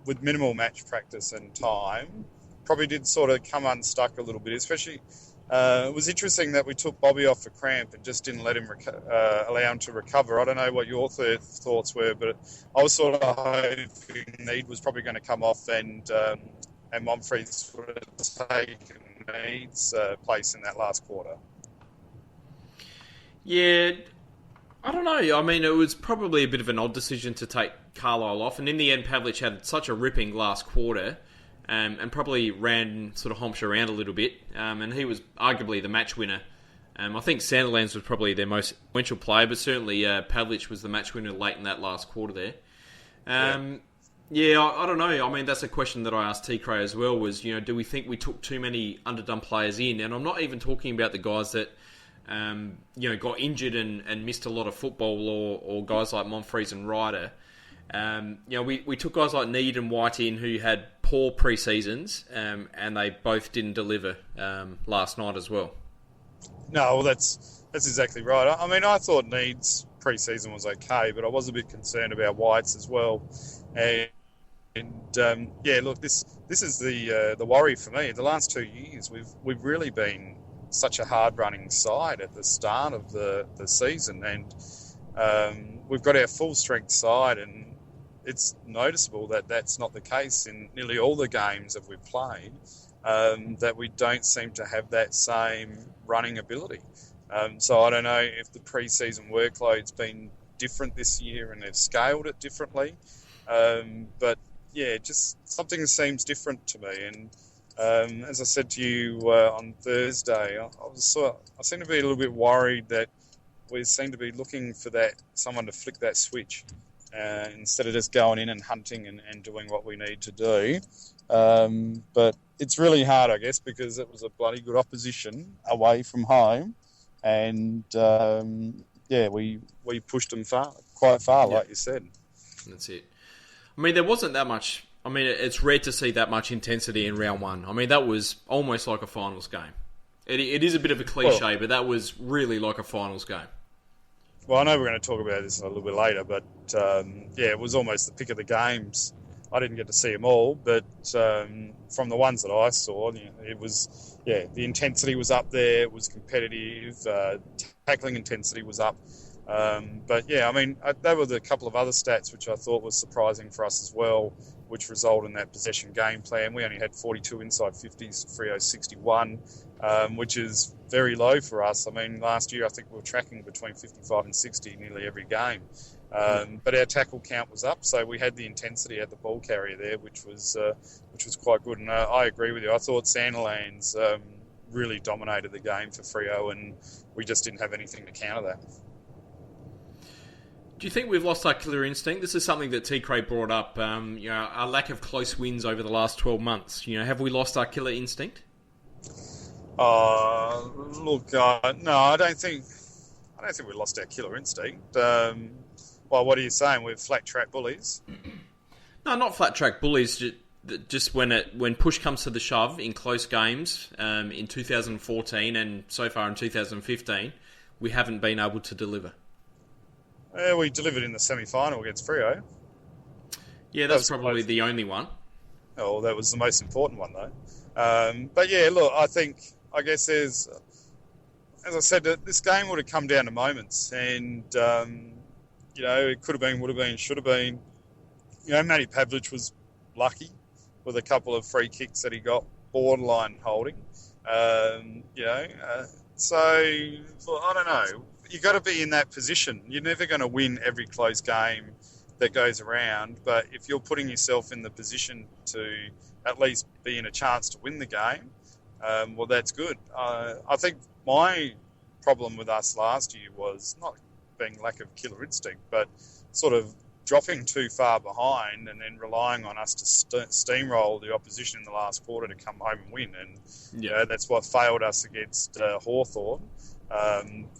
[SPEAKER 5] with minimal match practice and time probably did sort of come unstuck a little bit. Especially, it was interesting that we took Bobby off for cramp and just didn't let him allow him to recover. I don't know what your thoughts were, but I was sort of hoping Need was probably going to come off and Monfries would have taken Need's place in that last quarter.
[SPEAKER 3] Yeah, I don't know. I mean, it was probably a bit of an odd decision to take Carlisle off, and in the end, Pavlich had such a ripping last quarter, and probably ran sort of Homsh around a little bit, and he was arguably the match winner. I think Sandilands was probably their most influential player, but certainly Pavlich was the match winner late in that last quarter there. Yeah, I don't know. I mean, that's a question that I asked Teekray as well, was, do we think we took too many Underdone players in? And I'm not even talking about the guys that got injured and missed a lot of football, or guys like Monfries and Ryder. We took guys like Need and White in who had poor pre-seasons, and they both didn't deliver last night as well.
[SPEAKER 5] No, well, that's exactly right. I mean, I thought Need's pre-season was okay, but I was a bit concerned about White's as well. Look, this is the worry for me. The last 2 years, we've really been such a hard-running side at the start of the season, and we've got our full-strength side, and it's noticeable that that's not the case in nearly all the games that we've played, that we don't seem to have that same running ability. So I don't know if the pre-season workload's been different this year and they've scaled it differently, but yeah, just something seems different to me. And as I said to you on Thursday, I seem to be a little bit worried that we seem to be looking for someone to flick that switch instead of just going in and hunting and doing what we need to do. But it's really hard, I guess, because it was a bloody good opposition away from home, and we pushed them quite far, like you said.
[SPEAKER 3] That's it. I mean, there wasn't that much. I mean, it's rare to see that much intensity in round one. I mean, that was almost like a finals game. It is a bit of a cliche, but that was really like a finals game.
[SPEAKER 5] Well, I know we're going to talk about this a little bit later, but it was almost the pick of the games. I didn't get to see them all, but from the ones that I saw, it was, the intensity was up there. It was competitive. Tackling intensity was up. But I mean, there were a couple of other stats which I thought was surprising for us as well, which resulted in that possession game plan. We only had 42 inside 50s, Freo 61, which is very low for us. I mean, last year I think we were tracking between 55 and 60 nearly every game. But our tackle count was up, so we had the intensity at the ball carrier there, which was quite good. And I agree with you. I thought Sandilands really dominated the game for Freo, and we just didn't have anything to counter that.
[SPEAKER 3] Do you think we've lost our killer instinct? This is something that Teekray brought up. Our lack of close wins over the last 12 months. Have we lost our killer instinct?
[SPEAKER 5] No, I don't think we lost our killer instinct. Well, what are you saying? We're flat track bullies?
[SPEAKER 3] No, not flat track bullies. Just when push comes to the shove in close games in 2014 and so far in 2015, we haven't been able to deliver.
[SPEAKER 5] We delivered in the semi-final against Freo.
[SPEAKER 3] Yeah, that's probably the only one.
[SPEAKER 5] Oh, that was the most important one, though. But yeah, look, I guess there's, as I said, this game would have come down to moments, and it could have been, would have been, should have been. Matty Pavlich was lucky with a couple of free kicks that he got, borderline holding. So I don't know. You got to be in that position. You're never going to win every close game that goes around, but if you're putting yourself in the position to at least be in a chance to win the game, well, that's good. I think my problem with us last year was not being lack of killer instinct, but sort of dropping too far behind and then relying on us to steamroll the opposition in the last quarter to come home and win. And you know, that's what failed us against Hawthorn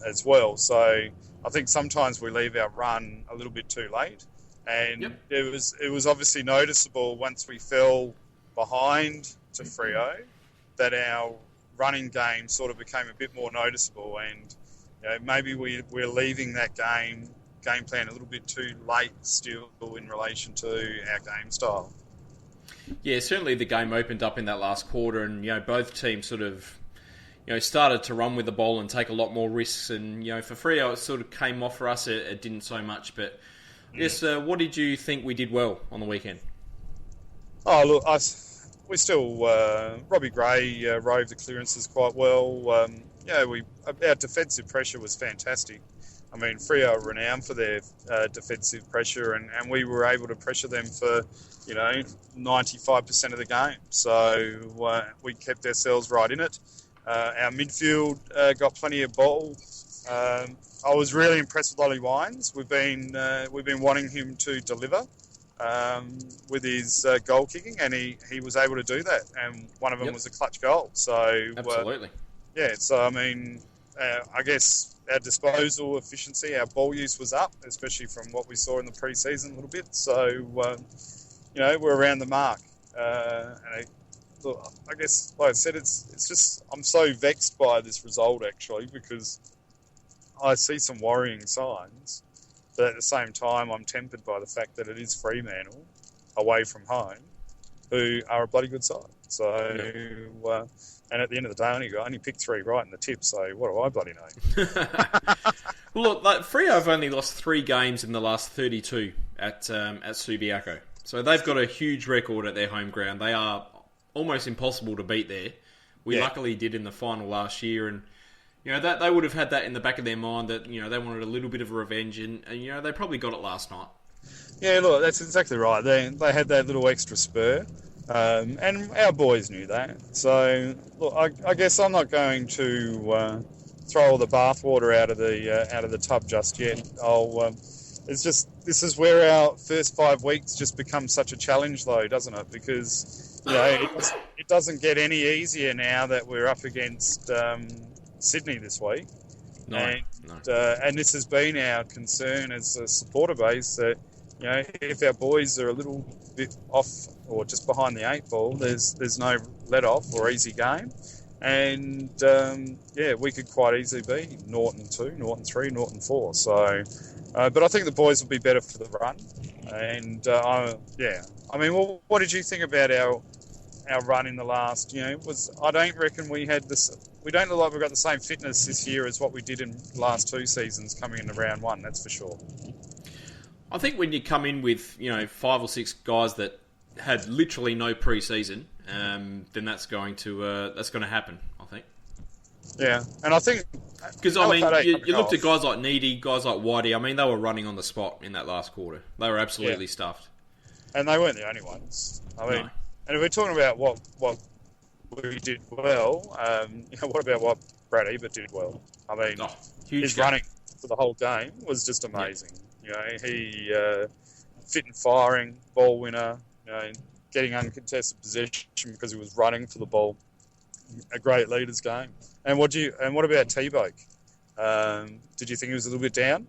[SPEAKER 5] as well. So I think sometimes we leave our run a little bit too late. And it was obviously noticeable once we fell behind to Freo that our running game sort of became a bit more noticeable. And you know, maybe we're leaving that game plan a little bit too late still in relation to our game style.
[SPEAKER 3] Yeah, certainly the game opened up in that last quarter, and you know, both teams sort of started to run with the ball and take a lot more risks. And you know, for Freo, it sort of came off. For us, it didn't so much. But yes, what did you think we did well on the weekend?
[SPEAKER 5] Oh, look, we still Robbie Gray rove the clearances quite well. Our defensive pressure was fantastic. I mean, Freo are renowned for their defensive pressure, and we were able to pressure them for 95% of the game. So we kept ourselves right in it. Our midfield got plenty of ball. I was really impressed with Ollie Wines. We've been wanting him to deliver with his goal kicking, and he was able to do that. And one of them was a clutch goal. So
[SPEAKER 3] absolutely,
[SPEAKER 5] So I mean, I guess our disposal efficiency, our ball use was up, especially from what we saw in the pre-season a little bit. So we're around the mark. Look, I guess, like I said, it's just I'm so vexed by this result actually, because I see some worrying signs, but at the same time I'm tempered by the fact that it is Fremantle away from home, who are a bloody good side. So, and at the end of the day, I only picked 3 right in the tip, so what do I bloody know?
[SPEAKER 3] Well, look, Freo have only lost 3 games in the last 32 at Subiaco. So they've got a huge record at their home ground. They are almost impossible to beat there. We luckily did in the final last year, and that they would have had that in the back of their mind that they wanted a little bit of revenge, and they probably got it last night. Yeah,
[SPEAKER 5] look, that's exactly right. They had that little extra spur, and our boys knew that. So look, I guess I'm not going to throw all the bathwater out of the tub just yet. It's just this is where our first 5 weeks just become such a challenge, though, doesn't it? Because it doesn't get any easier now that we're up against Sydney this week. And this has been our concern as a supporter base that if our boys are a little bit off or just behind the 8 ball, there's no let off or easy game. And we could quite easily be Norton 2, Norton 3, Norton 4. So, but I think the boys will be better for the run. And I mean, well, what did you think about our run in the last? I don't reckon we had this. We don't look like we've got the same fitness this year as what we did in the last 2 seasons coming into round 1. That's for sure.
[SPEAKER 3] I think when you come in with 5 or 6 guys that had literally no pre-season, then that's going to happen. I think.
[SPEAKER 5] Yeah, and I think
[SPEAKER 3] because I mean, you looked at guys like Needy, guys like Whitey. I mean, they were running on the spot in that last quarter. They were absolutely stuffed,
[SPEAKER 5] and they weren't the only ones. I mean, and if we're talking about what we did well, what about what Brad Ebert did well? I mean, his running for the whole game was just amazing. He fit and firing, ball winner, getting uncontested possession because he was running for the ball. A great leader's game. And what about T-Boke? Did you think he was a little bit down?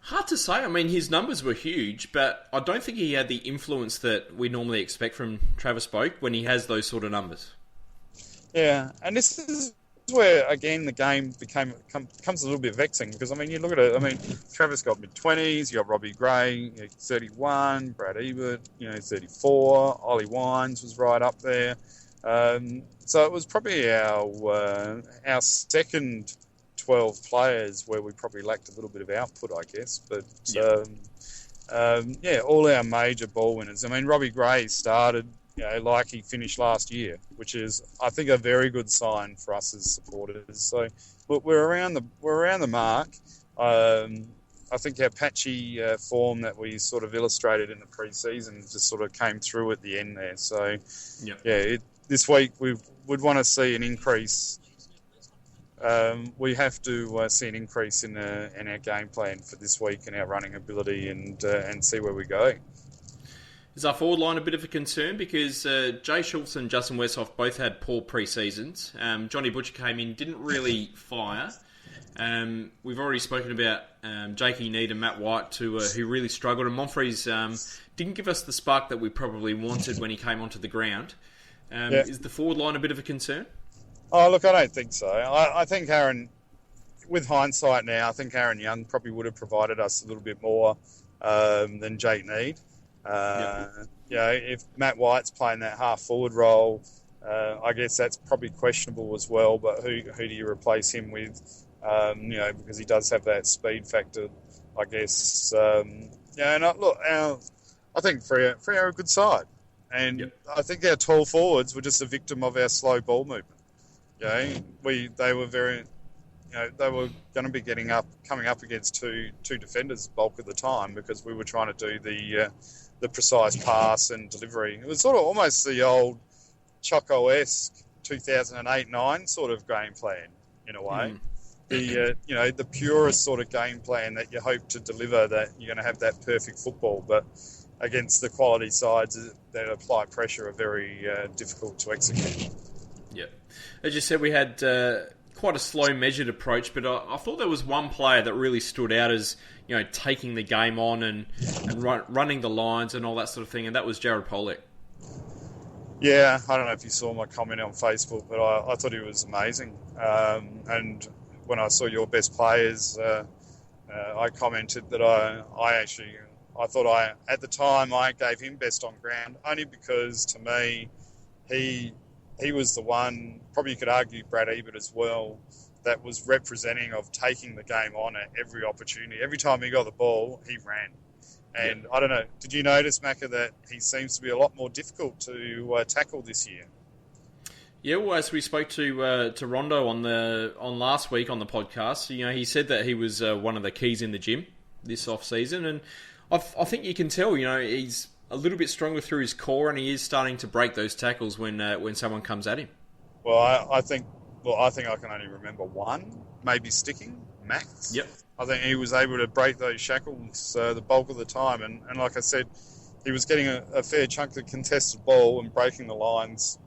[SPEAKER 3] Hard to say. I mean, his numbers were huge, but I don't think he had the influence that we normally expect from Travis Boak when he has those sort of numbers. Yeah,
[SPEAKER 5] and this is where, again, the game becomes a little bit vexing because, I mean, you look at it, I mean, Travis got mid-20s, you got Robbie Gray, 31, Brad Ebert, 34, Ollie Wines was right up there. So it was probably our second 12 players where we probably lacked a little bit of output, I guess. But, all our major ball winners. I mean, Robbie Gray started, like he finished last year, which is, I think, a very good sign for us as supporters. So, look, we're around the mark. I think our patchy form that we sort of illustrated in the pre-season just sort of came through at the end there. So, this week we would want to see an increase we have to see an increase in our game plan for this week and our running ability and see where we go.
[SPEAKER 3] Is our forward line a bit of a concern? Because Jay Schultz and Justin Westhoff both had poor pre-seasons. Johnny Butcher came in, didn't really fire. We've already spoken about Jakey Need and Matt White, who really struggled. And Monfries didn't give us the spark that we probably wanted when he came onto the ground. Is the forward line a bit of a concern?
[SPEAKER 5] Oh, look, I don't think so. I think Aaron, with hindsight now, I think Aaron Young probably would have provided us a little bit more than Jake Need. If Matt White's playing that half forward role, I guess that's probably questionable as well. But who do you replace him with? Because he does have that speed factor, I guess. And I think Freo are a good side, and I think our tall forwards were just a victim of our slow ball movement. They were very. They were going to be coming up against two defenders the bulk of the time because we were trying to do the precise pass and delivery. It was sort of almost the old Choco-esque 2008-9 sort of game plan in a way. The purest sort of game plan that you hope to deliver, that you're going to have that perfect football, but against the quality sides that apply pressure are very difficult to execute.
[SPEAKER 3] Yeah, as you said, we had quite a slow, measured approach, but I thought there was one player that really stood out as taking the game on and running the lines and all that sort of thing, and that was Jared Pollock.
[SPEAKER 5] Yeah, I don't know if you saw my comment on Facebook, but I thought he was amazing. And when I saw your best players, I commented that I thought at the time I gave him best on ground, only because to me he was the one, probably you could argue Brad Ebert as well, that was representing of taking the game on at every opportunity. Every time he got the ball, he ran. And I don't know, did you notice, Macca, that he seems to be a lot more difficult to tackle this year?
[SPEAKER 3] Yeah, well, as we spoke to Rondo on last week on the podcast, he said that he was one of the keys in the gym this off season, and I think you can tell, he's a little bit stronger through his core, and he is starting to break those tackles when someone comes at him.
[SPEAKER 5] Well, I think I can only remember one, maybe sticking, max.
[SPEAKER 3] Yep.
[SPEAKER 5] I think he was able to break those shackles the bulk of the time, and like I said, he was getting a fair chunk of contested ball and breaking the lines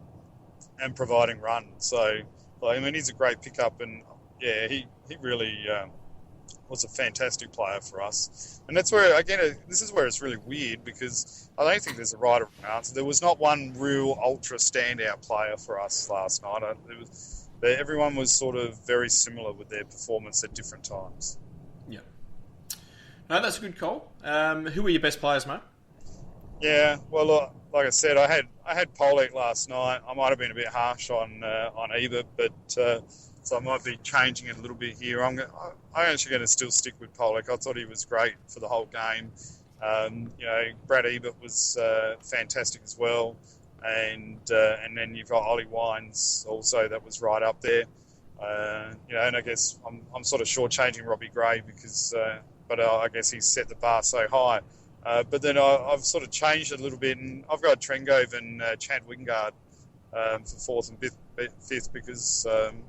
[SPEAKER 5] and providing runs. So, he's a great pickup, and yeah, he really was a fantastic player for us. And that's where, again, this is where it's really weird, because I don't think there's a right or wrong answer. There was not one real ultra standout player for us last night. Everyone was sort of very similar with their performance at different times.
[SPEAKER 3] Yeah. No, that's a good call. Who were your best players, mate?
[SPEAKER 5] Yeah, well, look, like I said, I had Pollock last night. I might have been a bit harsh on Ebert, but so I might be changing it a little bit here. I'm actually going to still stick with Pollock. I thought he was great for the whole game. Brad Ebert was fantastic as well, and then you've got Ollie Wines also that was right up there. And I guess I'm sort of shortchanging Robbie Gray because, but I guess he's set the bar so high. But then I've sort of changed it a little bit, and I've got Trengove and Chad Wingard for fourth and fifth because,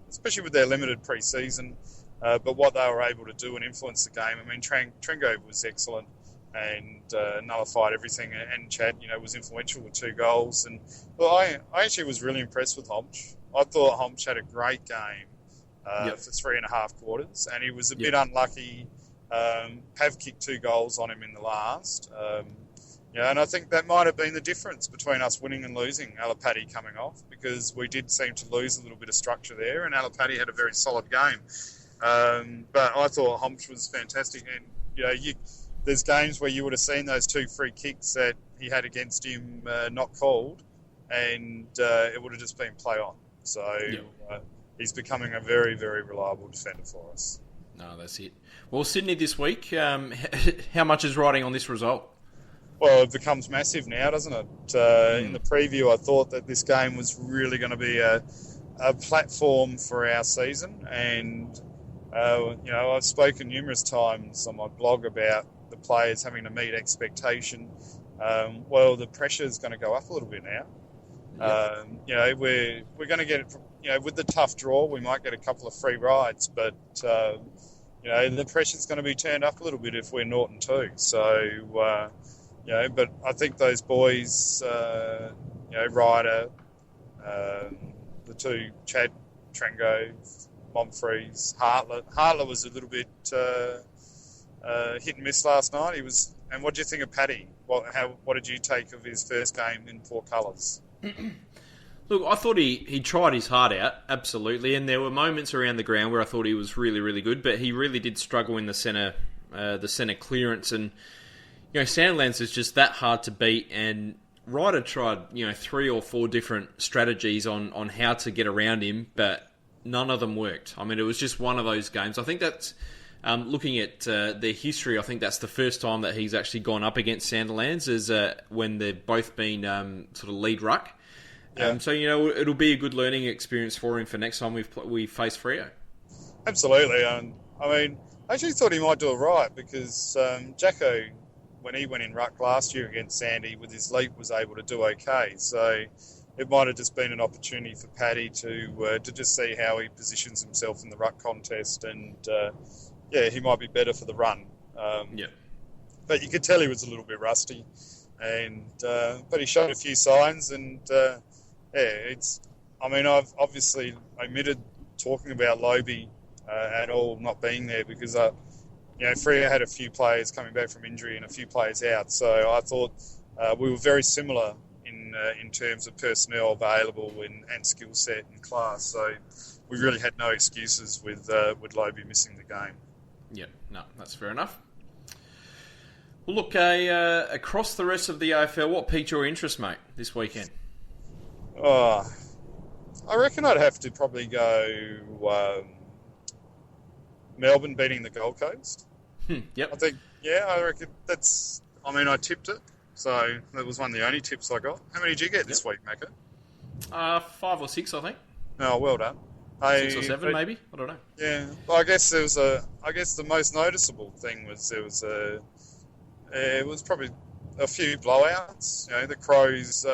[SPEAKER 5] especially with their limited pre-season, but what they were able to do and influence the game. I mean, Trengove was excellent and nullified everything, and Chad, was influential with 2 goals. And well, I actually was really impressed with Homch. I thought Homch had a great game for 3.5 quarters, and he was a bit unlucky. Pav kicked 2 goals on him in the last. And I think that might have been the difference between us winning and losing, Alapati coming off, because we did seem to lose a little bit of structure there, and Alapati had a very solid game. But I thought Homch was fantastic, and there's games where you would have seen those 2 free kicks that he had against him not called, and it would have just been play on. So he's becoming a very, very reliable defender for us.
[SPEAKER 3] No, that's it. Well, Sydney this week, how much is riding on this result?
[SPEAKER 5] Well, it becomes massive now, doesn't it? In the preview, I thought that this game was really going to be a platform for our season. And, I've spoken numerous times on my blog about the players having to meet expectation. Well, the pressure is going to go up a little bit now. We're going to get, with the tough draw, we might get a couple of free rides, but the pressure's going to be turned up a little bit if we're Norton too. So, but I think those boys, Ryder, the two, Chad, Trango, Momfries, Hartler was a little bit hit and miss last night. And what do you think of Paddy? What did you take of his first game in four colours?
[SPEAKER 3] Look, I thought he tried his heart out, absolutely, and there were moments around the ground where I thought he was really, really good, but he really did struggle in the centre clearance, and Sandlands is just that hard to beat, and Ryder tried 3 or 4 different strategies on how to get around him, but none of them worked. I mean, it was just one of those games. I think that's looking at their history. I think that's the first time that he's actually gone up against Sandilands is when they've both been sort of lead ruck. Yeah. So it'll be a good learning experience for him for next time we face Freo.
[SPEAKER 5] Absolutely. I actually thought he might do it right because Jacko, when he went in ruck last year against Sandy with his leap, was able to do okay. So it might have just been an opportunity for Paddy to just see how he positions himself in the ruck contest, and he might be better for the run. But you could tell he was a little bit rusty, and but he showed a few signs, and I've obviously omitted talking about Lobie at all not being there because Freo had a few players coming back from injury and a few players out, so I thought we were very similar in terms of personnel available and skill set and class. So we really had no excuses with Lobie missing the game.
[SPEAKER 3] Yeah, no, that's fair enough. Well, look, across the rest of the AFL, what piqued your interest, mate, this weekend?
[SPEAKER 5] Oh, I reckon I'd have to probably go Melbourne beating the Gold Coast.
[SPEAKER 3] Yep.
[SPEAKER 5] I reckon that's... I tipped it, so that was one of the only tips I got. How many did you get this week, Macca?
[SPEAKER 3] 5 or 6, I think.
[SPEAKER 5] Oh, well done.
[SPEAKER 3] 6 or 7, maybe? I don't know.
[SPEAKER 5] Yeah. Well, I guess the most noticeable thing was it was probably a few blowouts. The Crows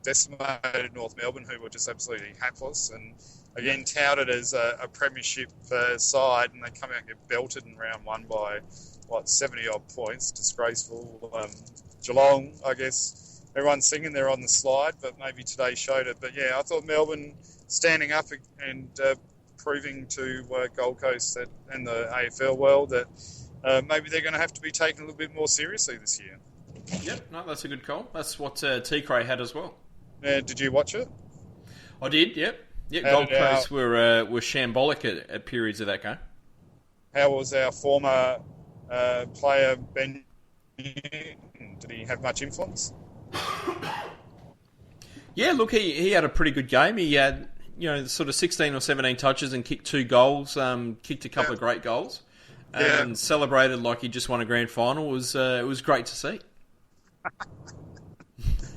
[SPEAKER 5] decimated North Melbourne, who were just absolutely hapless, and again touted as a premiership side, and they come out and get belted in round 1 by 70 odd points. Disgraceful. Geelong, I guess everyone's singing they're on the slide, but maybe today showed it. But yeah, I thought Melbourne standing up and proving to Gold Coast and the AFL world that maybe they're going to have to be taken a little bit more seriously this year.
[SPEAKER 3] Yep, no, that's a good call. That's what Teekray had as well.
[SPEAKER 5] Did you watch it?
[SPEAKER 3] I did, yep. Gold Coast were shambolic at periods of that game.
[SPEAKER 5] How was our former player, Ben Newton? Did he have much influence?
[SPEAKER 3] Yeah, look, he had a pretty good game. He had, sort of 16 or 17 touches and kicked 2 goals, kicked a couple of great goals, and celebrated like he just won a grand final. It was great to see.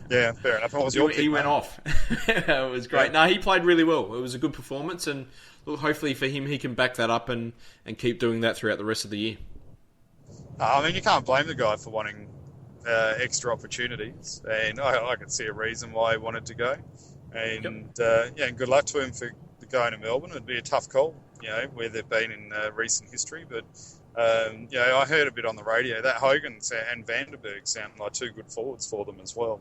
[SPEAKER 5] Yeah, fair enough.
[SPEAKER 3] He went off. It was great. No, he played really well. It was a good performance, and look, hopefully for him, he can back that up and keep doing that throughout the rest of the year.
[SPEAKER 5] You can't blame the guy for wanting extra opportunities, and I can see a reason why he wanted to go. And and good luck to him for going to Melbourne. It'd be a tough call, where they've been in recent history, but. I heard a bit on the radio that Hogan and Vandenberg sound like 2 good forwards for them as well.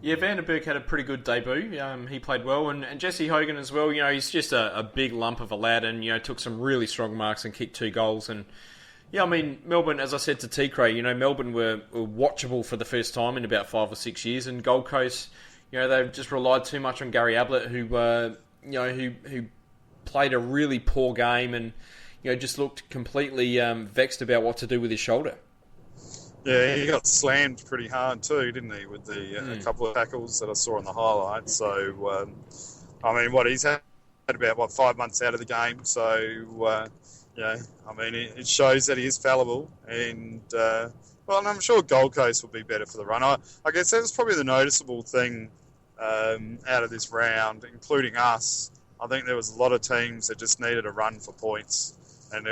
[SPEAKER 3] Yeah, Vandenberg had a pretty good debut. He played well, and Jesse Hogan as well. He's just a big lump of a lad, and took some really strong marks and kicked 2 goals. And Melbourne, as I said to Teekray, Melbourne were watchable for the first time in about 5 or 6 years, and Gold Coast, they've just relied too much on Gary Ablett, who played a really poor game and. Just looked completely vexed about what to do with his shoulder.
[SPEAKER 5] Yeah, he got slammed pretty hard too, didn't he, with the a couple of tackles that I saw in the highlights. So, he's had about, 5 months out of the game. So, it shows that he is fallible. And, I'm sure Gold Coast will be better for the run. I guess that was probably the noticeable thing out of this round, including us. I think there was a lot of teams that just needed a run for points. And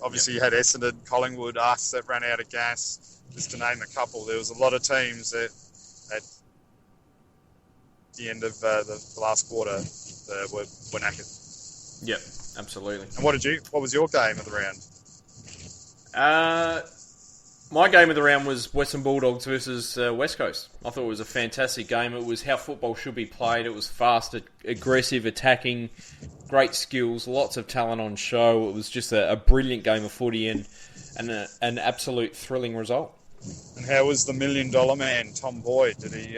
[SPEAKER 5] obviously you had Essendon, Collingwood, us that ran out of gas, just to name a couple. There was a lot of teams that the end of the last quarter were knackered.
[SPEAKER 3] Yep, absolutely.
[SPEAKER 5] And what was your game of the round?
[SPEAKER 3] My game of the round was Western Bulldogs versus West Coast. I thought it was a fantastic game. It was how football should be played. It was fast, aggressive, attacking, great skills, lots of talent on show. It was just a brilliant game of footy and an absolute thrilling result.
[SPEAKER 5] And how was the $1 million man, Tom Boyd? Did he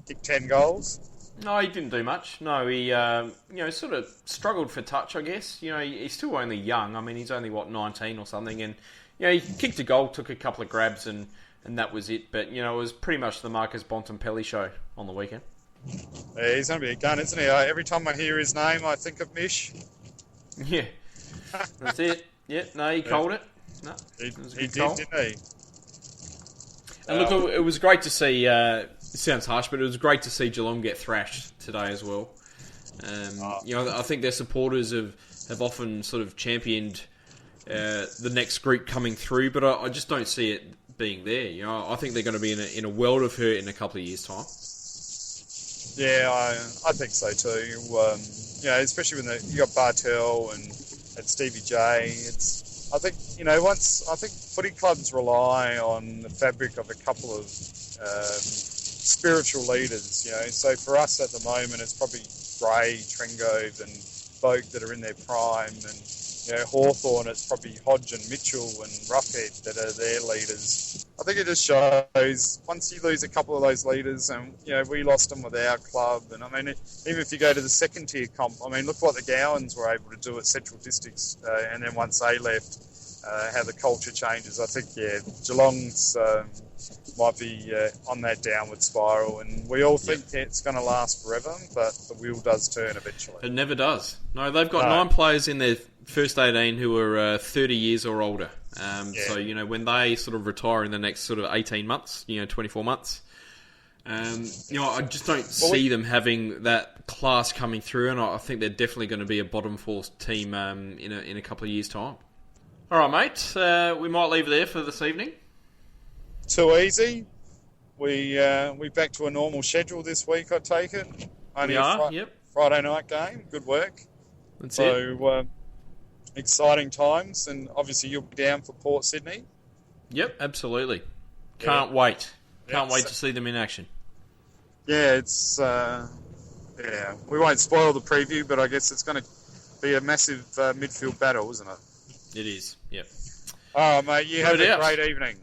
[SPEAKER 5] kick 10 goals?
[SPEAKER 3] No, he didn't do much. No, he sort of struggled for touch, I guess. He's still only young. I mean, he's only, 19 or something. And, he kicked a goal, took a couple of grabs, and that was it. But, it was pretty much the Marcus Bontempelli show on the weekend.
[SPEAKER 5] Yeah, he's going to be a gun, isn't he? Every time I hear his name, I think of Mish.
[SPEAKER 3] Yeah, that's it. Yeah, no, he called it. No,
[SPEAKER 5] he did,
[SPEAKER 3] call.
[SPEAKER 5] didn't he?
[SPEAKER 3] And look, it was great to see... it sounds harsh, but it was great to see Geelong get thrashed today as well. I think their supporters have often sort of championed the next group coming through, but I just don't see it being there. I think they're going to be in a world of hurt in a couple of years' time.
[SPEAKER 5] Yeah, I think so too. Especially when you got Bartel and Stevie J. I think footy clubs rely on the fabric of a couple of spiritual leaders. So for us at the moment, it's probably Gray, Trengove, and Boak that are in their prime, and Hawthorn, it's probably Hodge and Mitchell and Roughhead that are their leaders. I think it just shows once you lose a couple of those leaders, and we lost them with our club, and I mean even if you go to the second tier comp, I mean look what the Gowans were able to do at Central Districts, and then once they left, how the culture changes. I think Geelong's might be on that downward spiral, and we all think it's going to last forever, but the wheel does turn eventually.
[SPEAKER 3] It never does. No, they've got 9 players in their first 18 who are 30 years or older. So, when they sort of retire in the next sort of 18 months, 24 months, I just don't see them having that class coming through, and I think they're definitely going to be a bottom 4 team in a couple of years' time. All right, mate. We might leave it there for this evening.
[SPEAKER 5] Too easy. We back to a normal schedule this week, I take it. Only Friday night game. Good work.
[SPEAKER 3] That's it.
[SPEAKER 5] Exciting times, and obviously you'll be down for Port Sydney.
[SPEAKER 3] Yep, absolutely. Can't wait. Can't wait to see them in action.
[SPEAKER 5] Yeah, it's we won't spoil the preview, but I guess it's going to be a massive midfield battle, isn't it?
[SPEAKER 3] It is. Yep.
[SPEAKER 5] All right, mate. You have a great evening.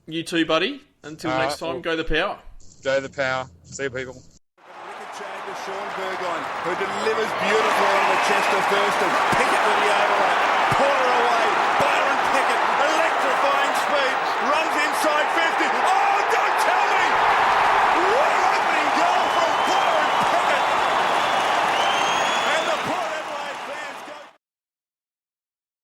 [SPEAKER 3] You too, buddy. Until next time, go the power.
[SPEAKER 5] Go the power. See you, people.
[SPEAKER 6] Wicket change to Sean Burgoyne, who delivers beautifully on the chest of Thurston. Pickett with the